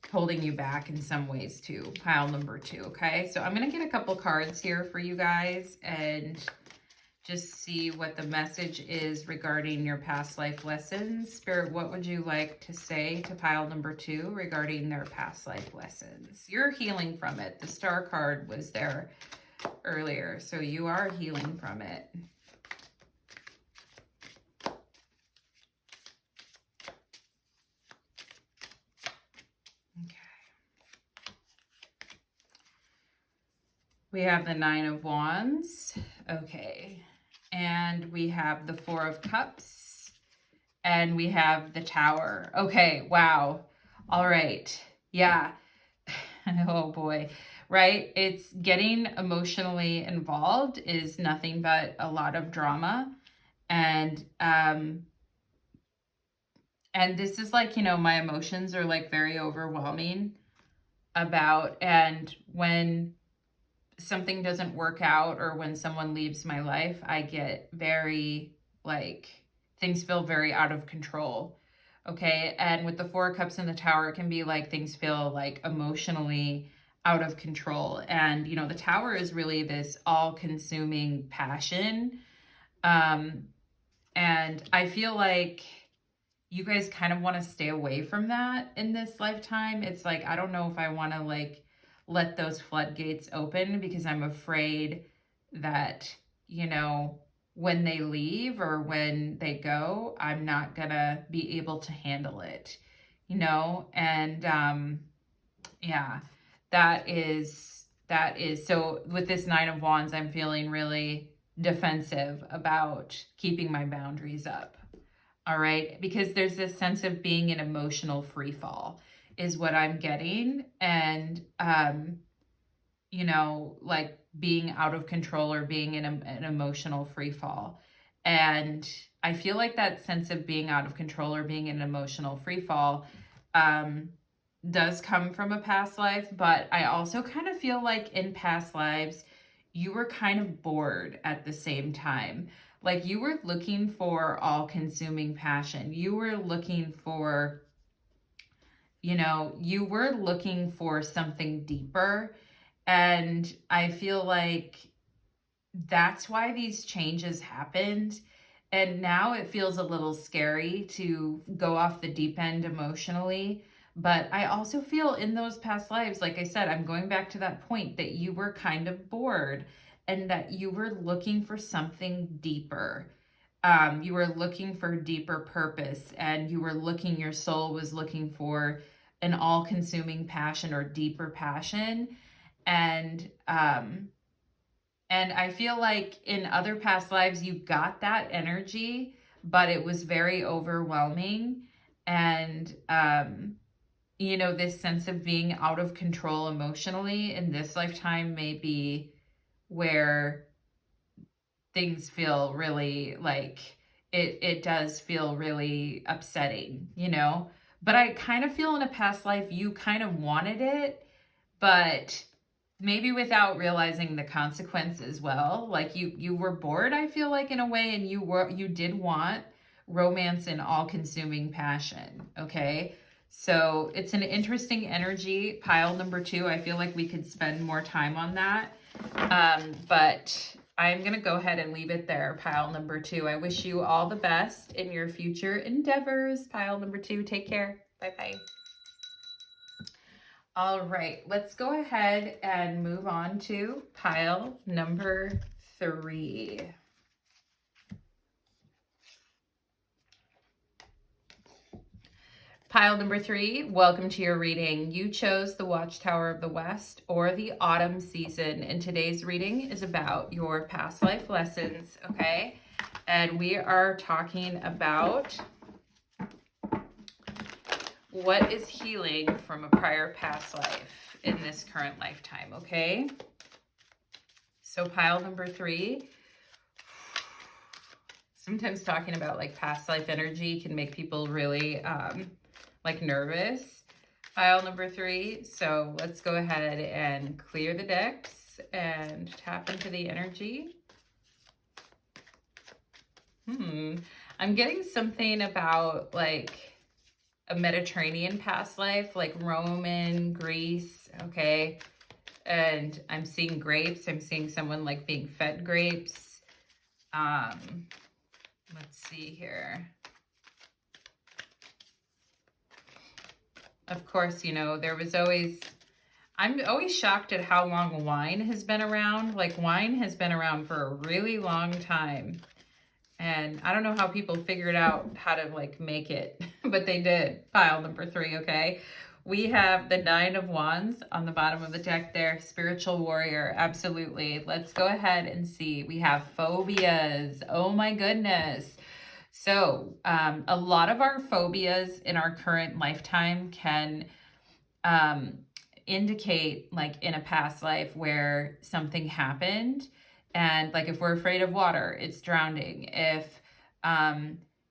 holding you back in some ways too. Pile number 2, okay? So I'm going to get a couple cards here for you guys and just see what the message is regarding your past life lessons. Spirit, what would you like to say to pile number 2 regarding their past life lessons? You're healing from it. The star card was there earlier, so you are healing from it. We have the 9 of Wands, okay, and we have the 4 of Cups, and we have the Tower. Okay, wow, all right, yeah, oh boy, right? It's getting emotionally involved is nothing but a lot of drama, and this is like, you know, my emotions are like very overwhelming about, and when something doesn't work out or when someone leaves my life, I get very like, things feel very out of control. Okay. And with the 4 of Cups in the Tower, it can be like things feel like emotionally out of control. And, you know, the Tower is really this all consuming passion. And I feel like you guys kind of want to stay away from that in this lifetime. It's like, I don't know if I want to like let those floodgates open, because I'm afraid that, you know, when they leave or when they go, I'm not gonna be able to handle it, you know? And yeah, that is so with this 9 of Wands, I'm feeling really defensive about keeping my boundaries up. All right, because there's this sense of being an emotional free fall is what I'm getting. And, you know, like being out of control or being in an emotional free fall. And I feel like that sense of being out of control or being in an emotional free fall does come from a past life. But I also kind of feel like in past lives, you were kind of bored at the same time. Like you were looking for all-consuming passion. You were looking for, you know, you were looking for something deeper. And I feel like that's why these changes happened. And now it feels a little scary to go off the deep end emotionally. But I also feel in those past lives, like I said, I'm going back to that point that you were kind of bored and that you were looking for something deeper. You were looking for deeper purpose, and your soul was looking for an all-consuming passion or deeper passion. And I feel like in other past lives, you got that energy, but it was very overwhelming. And, you know, this sense of being out of control emotionally in this lifetime may be where things feel really like it does feel really upsetting, you know? But I kind of feel in a past life you kind of wanted it, but maybe without realizing the consequence as well. Like you were bored, I feel like, in a way, and you did want romance and all-consuming passion, okay? So it's an interesting energy. Pile number 2, I feel like we could spend more time on that. But I'm going to go ahead and leave it there, pile number 2. I wish you all the best in your future endeavors. Pile number 2, take care. Bye-bye. All right, let's go ahead and move on to pile number 3. Pile number 3, welcome to your reading. You chose the Watchtower of the West or the autumn season, and today's reading is about your past life lessons, okay? And we are talking about what is healing from a prior past life in this current lifetime, okay? So pile number 3, sometimes talking about like past life energy can make people really like nervous. Pile number 3. So let's go ahead and clear the decks and tap into the energy. I'm getting something about like a Mediterranean past life, like Roman, Greece, okay? And I'm seeing grapes. I'm seeing someone like being fed grapes. Let's see here. Of course, you know, I'm always shocked at how long wine has been around. Like, wine has been around for a really long time. And I don't know how people figured out how to, like, make it, but they did. Pile number 3, okay? We have the 9 of Wands on the bottom of the deck there. Spiritual warrior, absolutely. Let's go ahead and see. We have phobias. Oh, my goodness. So a lot of our phobias in our current lifetime can indicate like in a past life where something happened. And like if we're afraid of water, it's drowning. If,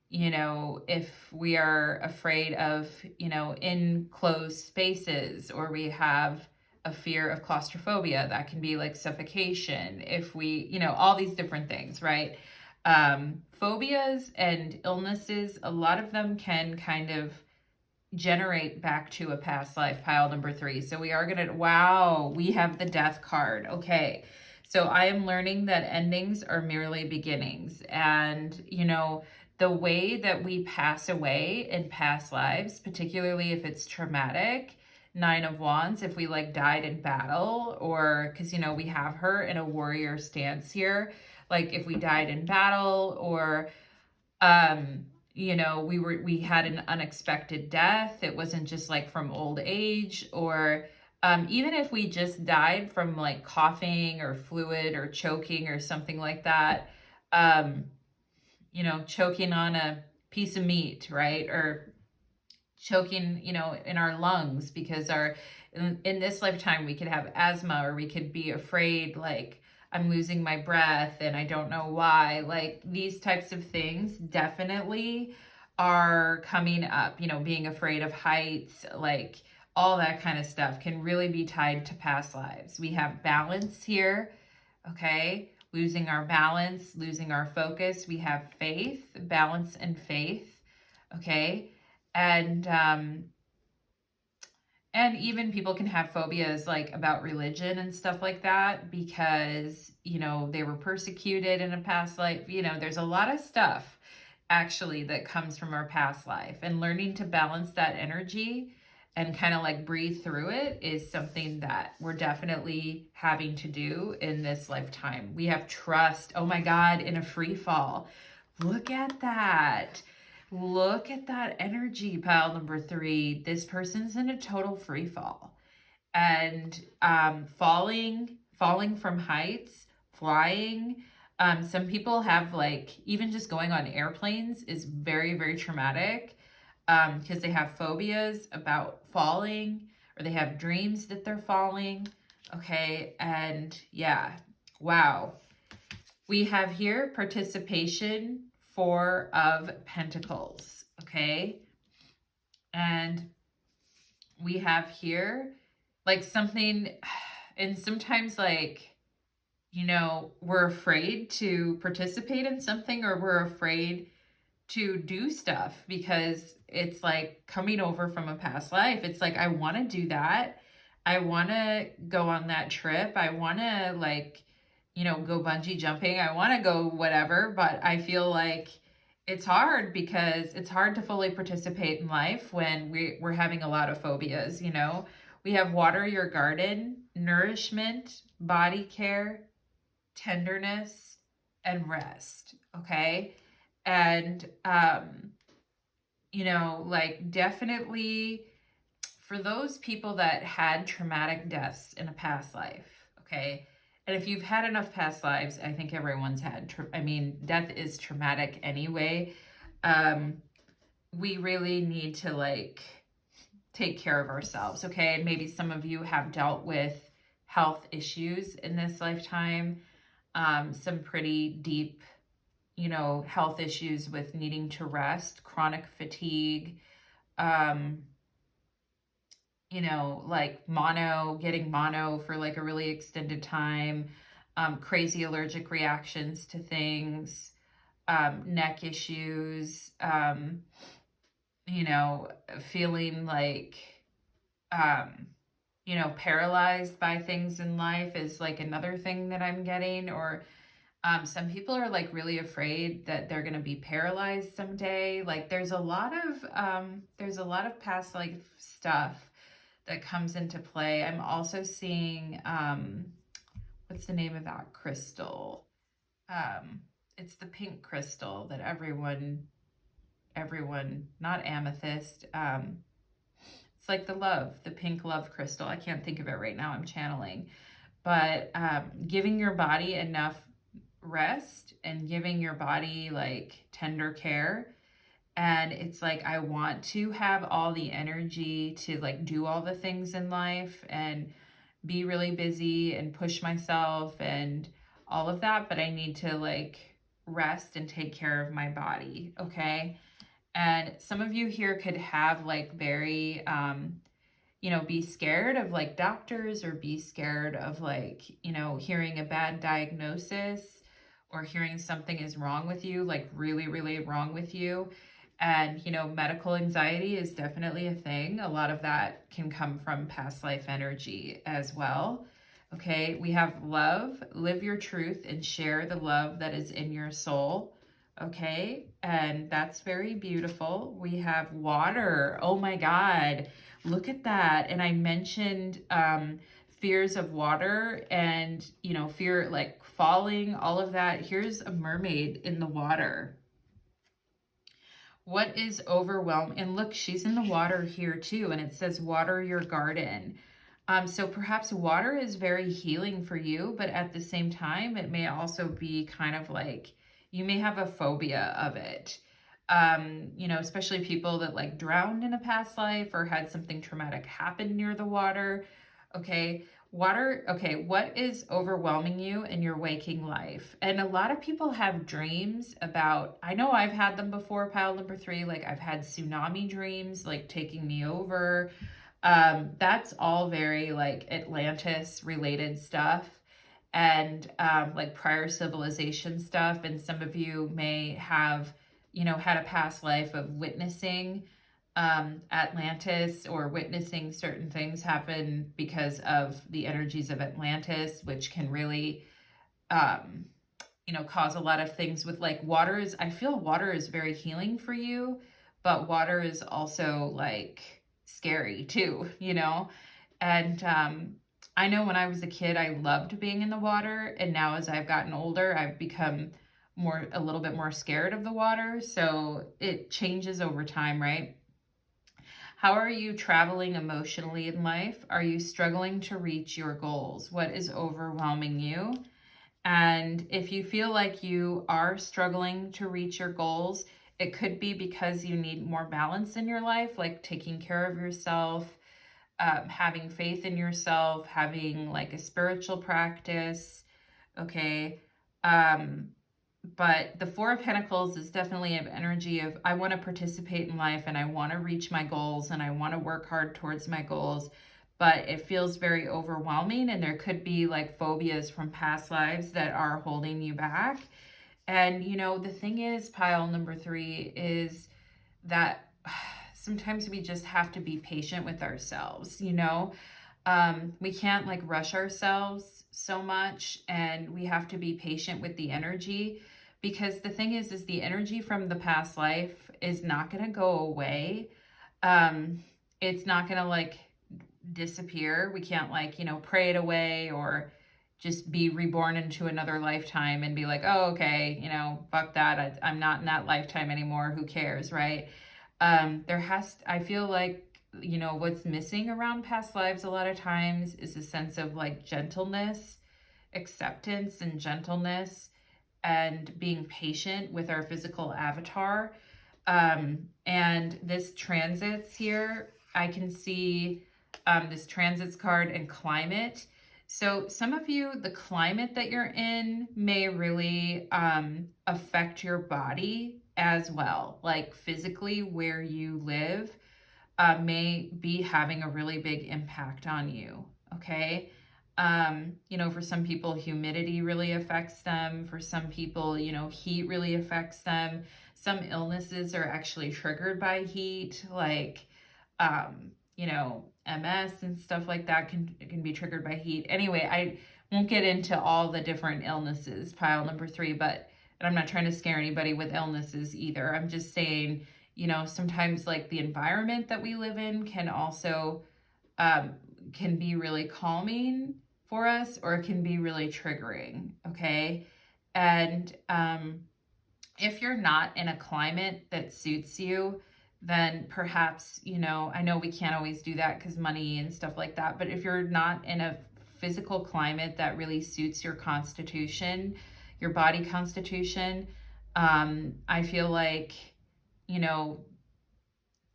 you know, if we are afraid of, you know, enclosed spaces, or we have a fear of claustrophobia, that can be like suffocation. If we, you know, all these different things, right? Phobias and illnesses, a lot of them can kind of generate back to a past life. Pile number 3. So we are going to, wow, we have the death card. Okay. So I am learning that endings are merely beginnings. And, you know, the way that we pass away in past lives, particularly if it's traumatic, 9 of Wands, if we like died in battle, or because, you know, we have her in a warrior stance here. Like if we died in battle, or, you know, we had an unexpected death. It wasn't just like from old age, or even if we just died from like coughing or fluid or choking or something like that, you know, choking on a piece of meat, right? Or choking, you know, in our lungs, because in this lifetime we could have asthma, or we could be afraid like I'm losing my breath and I don't know why. Like these types of things definitely are coming up, you know, being afraid of heights, like all that kind of stuff can really be tied to past lives. We have balance here, okay? Losing our balance, losing our focus. We have faith, balance and faith, okay? And even people can have phobias like about religion and stuff like that, because, you know, they were persecuted in a past life. You know, there's a lot of stuff actually that comes from our past life, and learning to balance that energy and kind of like breathe through it is something that we're definitely having to do in this lifetime. We have trust. Oh my God, in a free fall. Look at that. Look at that energy, pile number 3. This person's in a total free fall, and falling from heights, flying. Some people have like, even just going on airplanes is very, very traumatic, because they have phobias about falling, or they have dreams that they're falling. Okay. And yeah, Wow. We have here participation, 4 of Pentacles, okay? And we have here like something, and sometimes like, you know, we're afraid to participate in something, or we're afraid to do stuff because it's like coming over from a past life. It's like, I want to do that. I want to go on that trip. I want to, like, you know, go bungee jumping. I want to go whatever, but I feel like it's hard because it's hard to fully participate in life when we're having a lot of phobias, you know. We have water your garden, nourishment, body care, tenderness, and rest, okay? And you know, like, definitely for those people that had traumatic deaths in a past life, okay? And if you've had enough past lives, I think everyone's had, I mean, death is traumatic anyway. We really need to, like, take care of ourselves, okay? And maybe some of you have dealt with health issues in this lifetime, some pretty deep, you know, health issues with needing to rest, chronic fatigue, you know, like getting mono for like a really extended time, crazy allergic reactions to things, neck issues, you know, feeling like, you know, paralyzed by things in life is like another thing that I'm getting. Or some people are like really afraid that they're going to be paralyzed someday. Like there's a lot of past life stuff that comes into play. I'm also seeing, what's the name of that crystal? It's the pink crystal that everyone, not amethyst. It's like the pink love crystal. I can't think of it right now. I'm channeling, but giving your body enough rest and giving your body like tender care. And it's like, I want to have all the energy to like do all the things in life and be really busy and push myself and all of that, but I need to like rest and take care of my body, okay? And some of you here could have like very you know, be scared of like doctors, or be scared of like, you know, hearing a bad diagnosis or hearing something is wrong with you, like really, really wrong with you. And, you know, medical anxiety is definitely a thing. A lot of that can come from past life energy as well. Okay, we have love, live your truth and share the love that is in your soul. Okay, and that's very beautiful. We have water. Oh my God, look at that. And I mentioned fears of water and, you know, fear like falling, all of that. Here's a mermaid in the water. What is overwhelming? And look, she's in the water here too. And it says water your garden. So perhaps water is very healing for you, but at the same time, it may also be kind of like, you may have a phobia of it. You know, especially people that like drowned in a past life or had something traumatic happen near the water. Okay, water. Okay, what is overwhelming you in your waking life? And a lot of people have dreams about, I know I've had them before, pile number 3, like I've had tsunami dreams, like taking me over. That's all very like Atlantis related stuff, and like prior civilization stuff. And some of you may have, you know, had a past life of witnessing Atlantis, or witnessing certain things happen because of the energies of Atlantis, which can really, you know, cause a lot of things with like water is, I feel water is very healing for you, but water is also like scary too, you know? And I know when I was a kid, I loved being in the water. And now as I've gotten older, I've become a little bit more scared of the water. So it changes over time, right? How are you traveling emotionally in life? Are you struggling to reach your goals? What is overwhelming you? And if you feel like you are struggling to reach your goals, it could be because you need more balance in your life, like taking care of yourself, having faith in yourself, having like a spiritual practice, okay? But the Four of Pentacles is definitely an energy of, I want to participate in life and I want to reach my goals and I want to work hard towards my goals, but it feels very overwhelming, and there could be like phobias from past lives that are holding you back. And, you know, the thing is, pile number 3 is that sometimes we just have to be patient with ourselves, you know? We can't like rush ourselves so much, and we have to be patient with the energy, because the thing is the energy from the past life is not going to go away. It's not going to like disappear. We can't like, you know, pray it away or just be reborn into another lifetime and be like, oh, okay, you know, fuck that. I'm not in that lifetime anymore. Who cares, right? I feel like, you know, what's missing around past lives a lot of times is a sense of like gentleness, acceptance and gentleness, and being patient with our physical avatar. And this transits here, I can see this transits card and climate. So some of you, the climate that you're in may really affect your body as well. Like physically where you live may be having a really big impact on you, okay? You know, for some people, humidity really affects them. For some people, you know, heat really affects them. Some illnesses are actually triggered by heat, like, you know, MS and stuff like that can be triggered by heat. Anyway, I won't get into all the different illnesses, pile number 3, but, and I'm not trying to scare anybody with illnesses either. I'm just saying, you know, sometimes like the environment that we live in can also, can be really calming for us, or it can be really triggering, okay? And if you're not in a climate that suits you, then perhaps, you know, I know we can't always do that because money and stuff like that, but if you're not in a physical climate that really suits your constitution, your body constitution, I feel like, you know,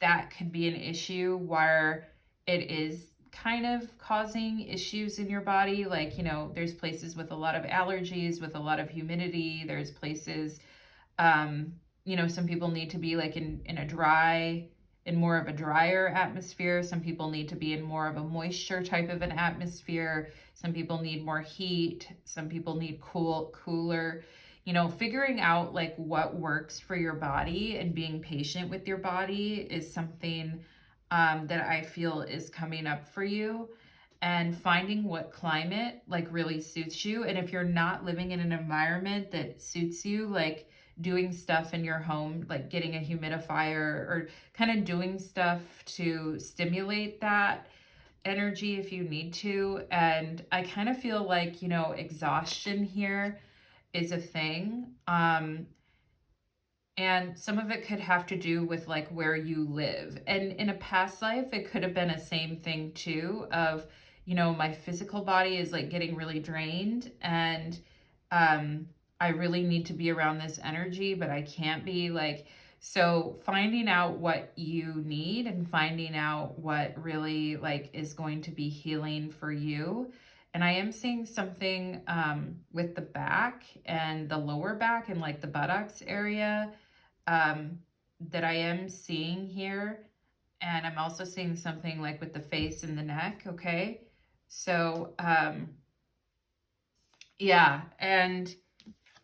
that could be an issue where it is kind of causing issues in your body. Like, you know, there's places with a lot of allergies, with a lot of humidity. There's places, you know, some people need to be like in more of a drier atmosphere. Some people need to be in more of a moisture type of an atmosphere. Some people need more heat. Some people need cooler. You know, figuring out like what works for your body and being patient with your body is something that I feel is coming up for you, and finding what climate like really suits you. And if you're not living in an environment that suits you, like doing stuff in your home, like getting a humidifier or kind of doing stuff to stimulate that energy if you need to. And I kind of feel like, you know, exhaustion here is a thing. And some of it could have to do with like where you live. And in a past life, it could have been a same thing too of, you know, my physical body is like getting really drained, and I really need to be around this energy, but I can't be like, so finding out what you need and finding out what really like is going to be healing for you. And I am seeing something with the back and the lower back and like the buttocks area that I am seeing here. And I'm also seeing something like with the face and the neck, okay? So, yeah, and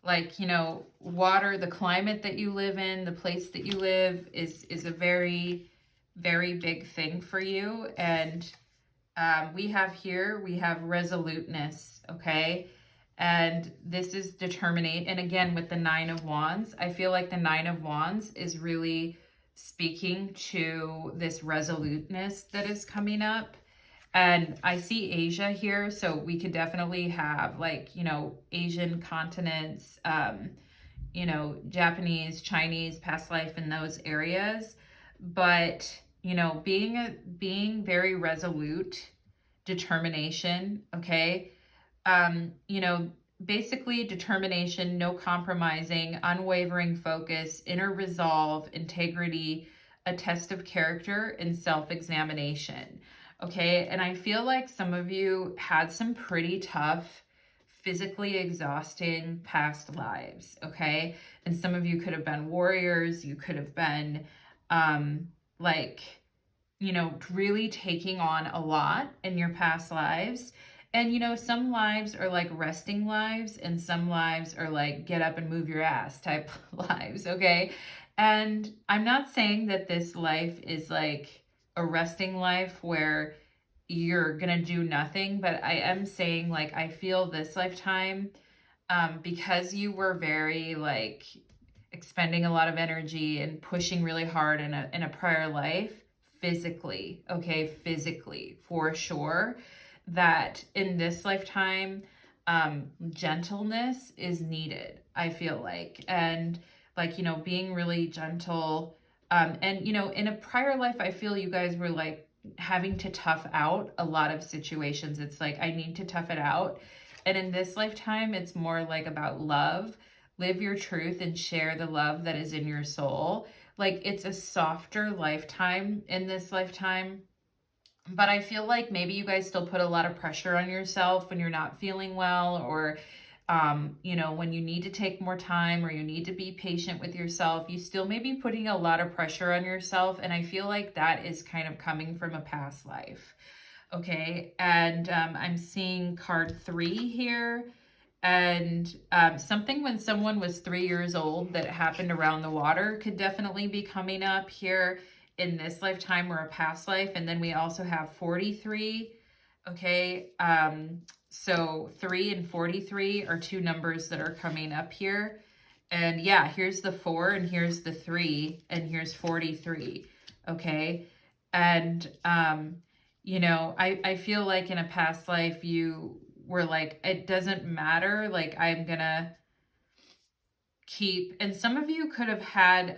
like, you know, water, the climate that you live in, the place that you live is a very, very big thing for you. And we have resoluteness, okay? And this is determinate. And again, with the 9 of Wands, I feel like the 9 of Wands is really speaking to this resoluteness that is coming up. And I see Asia here, so we could definitely have like, you know, Asian continents, you know, Japanese, Chinese, past life in those areas. But, you know, being very resolute, determination, okay? You know, basically determination, no compromising, unwavering focus, inner resolve, integrity, a test of character, and self-examination. Okay, and I feel like some of you had some pretty tough physically exhausting past lives, okay? And some of you could have been warriors, you could have been like, you know, really taking on a lot in your past lives. And, you know, some lives are like resting lives, and some lives are like get up and move your ass type lives, okay? And I'm not saying that this life is like a resting life where you're gonna do nothing, but I am saying, like, I feel this lifetime, because you were very like expending a lot of energy and pushing really hard in a prior life, physically, okay, physically for sure, that in this lifetime, gentleness is needed, I feel like. And like, you know, being really gentle, and you know, in a prior life, I feel you guys were like having to tough out a lot of situations. It's like, I need to tough it out. And in this lifetime, it's more like about love. Live your truth and share the love that is in your soul. Like, it's a softer lifetime in this lifetime. But I feel like maybe you guys still put a lot of pressure on yourself when you're not feeling well, or you know, when you need to take more time or you need to be patient with yourself, you still may be putting a lot of pressure on yourself. And I feel like that is kind of coming from a past life. Okay. And I'm seeing card 3 here. And something when someone was 3 years old that happened around the water could definitely be coming up here in this lifetime or a past life. And then we also have 43. Okay. So 3 and 43 are 2 numbers that are coming up here. And yeah, here's the 4 and here's the 3 and here's 43. Okay. And, you know, I feel like in a past life, you were like, it doesn't matter. Like, I'm gonna keep, and some of you could have had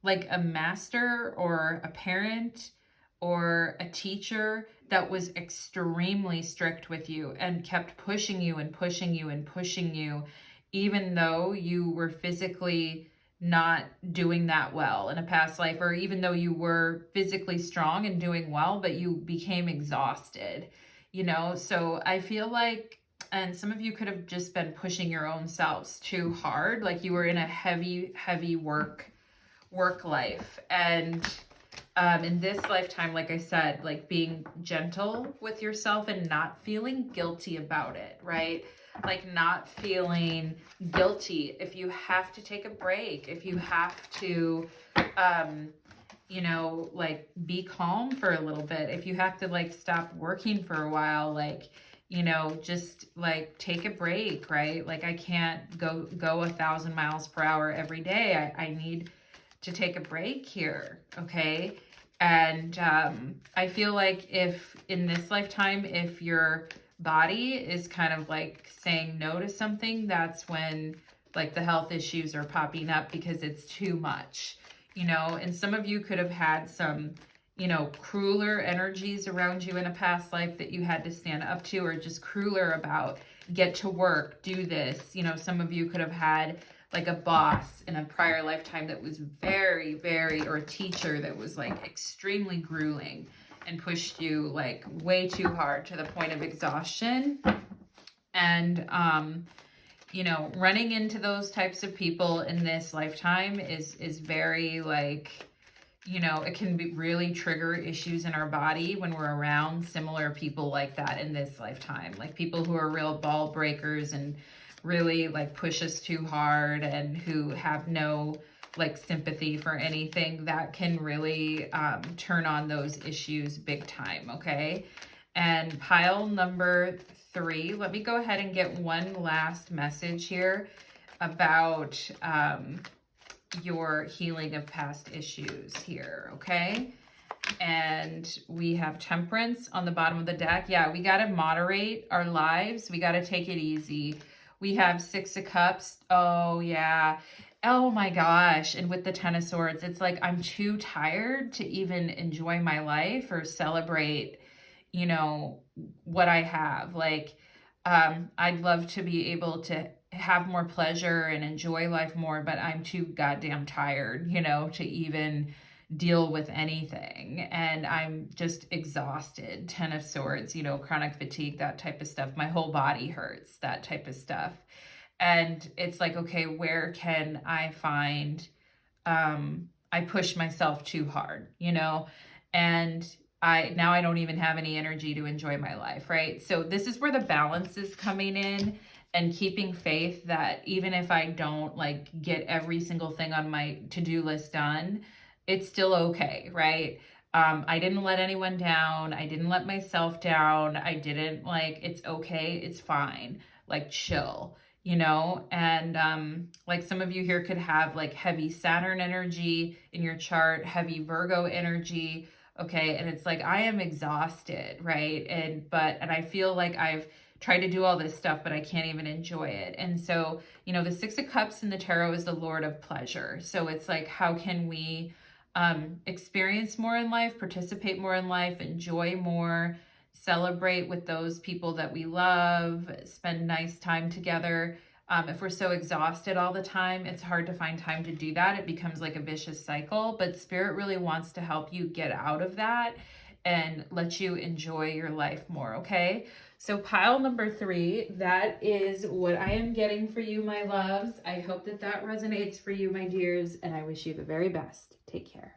like a master or a parent or a teacher that was extremely strict with you and kept pushing you and pushing you and pushing you, even though you were physically not doing that well in a past life, or even though you were physically strong and doing well, but you became exhausted, you know? So I feel like, and some of you could have just been pushing your own selves too hard, like you were in a heavy work life. And in this lifetime, like I said, like being gentle with yourself and not feeling guilty about it, right? Like not feeling guilty if you have to take a break, if you have to, you know, like be calm for a little bit, if you have to like stop working for a while, like, you know, just like take a break, right? Like I can't go 1,000 miles per hour every day. I need to take a break here, okay? And I feel like if in this lifetime, if your body is kind of like saying no to something, that's when like the health issues are popping up because it's too much, you know? And some of you could have had some, you know, crueler energies around you in a past life that you had to stand up to, or just crueler about get to work, do this. You know, some of you could have had like a boss in a prior lifetime that was very, or a teacher that was like extremely grueling and pushed you like way too hard to the point of exhaustion. And, you know, running into those types of people in this lifetime is very like, you know, it can be really trigger issues in our body when we're around similar people like that in this lifetime, like people who are real ball breakers and really like push us too hard and who have no like sympathy for anything. That can really turn on those issues big time, okay? And pile number 3, let me go ahead and get one last message here about your healing of past issues here, okay? And we have Temperance on the bottom of the deck. Yeah, we got to moderate our lives. We got to take it easy. We have 6 of Cups. Oh, yeah. Oh, my gosh. And with the 10 of Swords, it's like I'm too tired to even enjoy my life or celebrate, you know, what I have. Like, I'd love to be able to have more pleasure and enjoy life more, but I'm too goddamn tired, you know, to even deal with anything, and I'm just exhausted. 10 of Swords, you know, chronic fatigue, that type of stuff. My whole body hurts, that type of stuff. And it's like, okay, where can I find, I push myself too hard, you know, and now I don't even have any energy to enjoy my life, right? So this is where the balance is coming in, and keeping faith that even if I don't like get every single thing on my to-do list done, it's still okay, right? I didn't let anyone down. I didn't let myself down. I didn't like, it's okay. It's fine. Like chill, you know? And like some of you here could have like heavy Saturn energy in your chart, heavy Virgo energy. Okay. And it's like, I am exhausted, right? And I feel like I've tried to do all this stuff, but I can't even enjoy it. And so, you know, the Six of Cups in the tarot is the Lord of pleasure. So it's like, how can we experience more in life, participate more in life, enjoy more, celebrate with those people that we love, spend nice time together. If we're so exhausted all the time, it's hard to find time to do that. It becomes like a vicious cycle, but Spirit really wants to help you get out of that and let you enjoy your life more, okay? So pile number 3, that is what I am getting for you, my loves. I hope that that resonates for you, my dears, and I wish you the very best. Take care.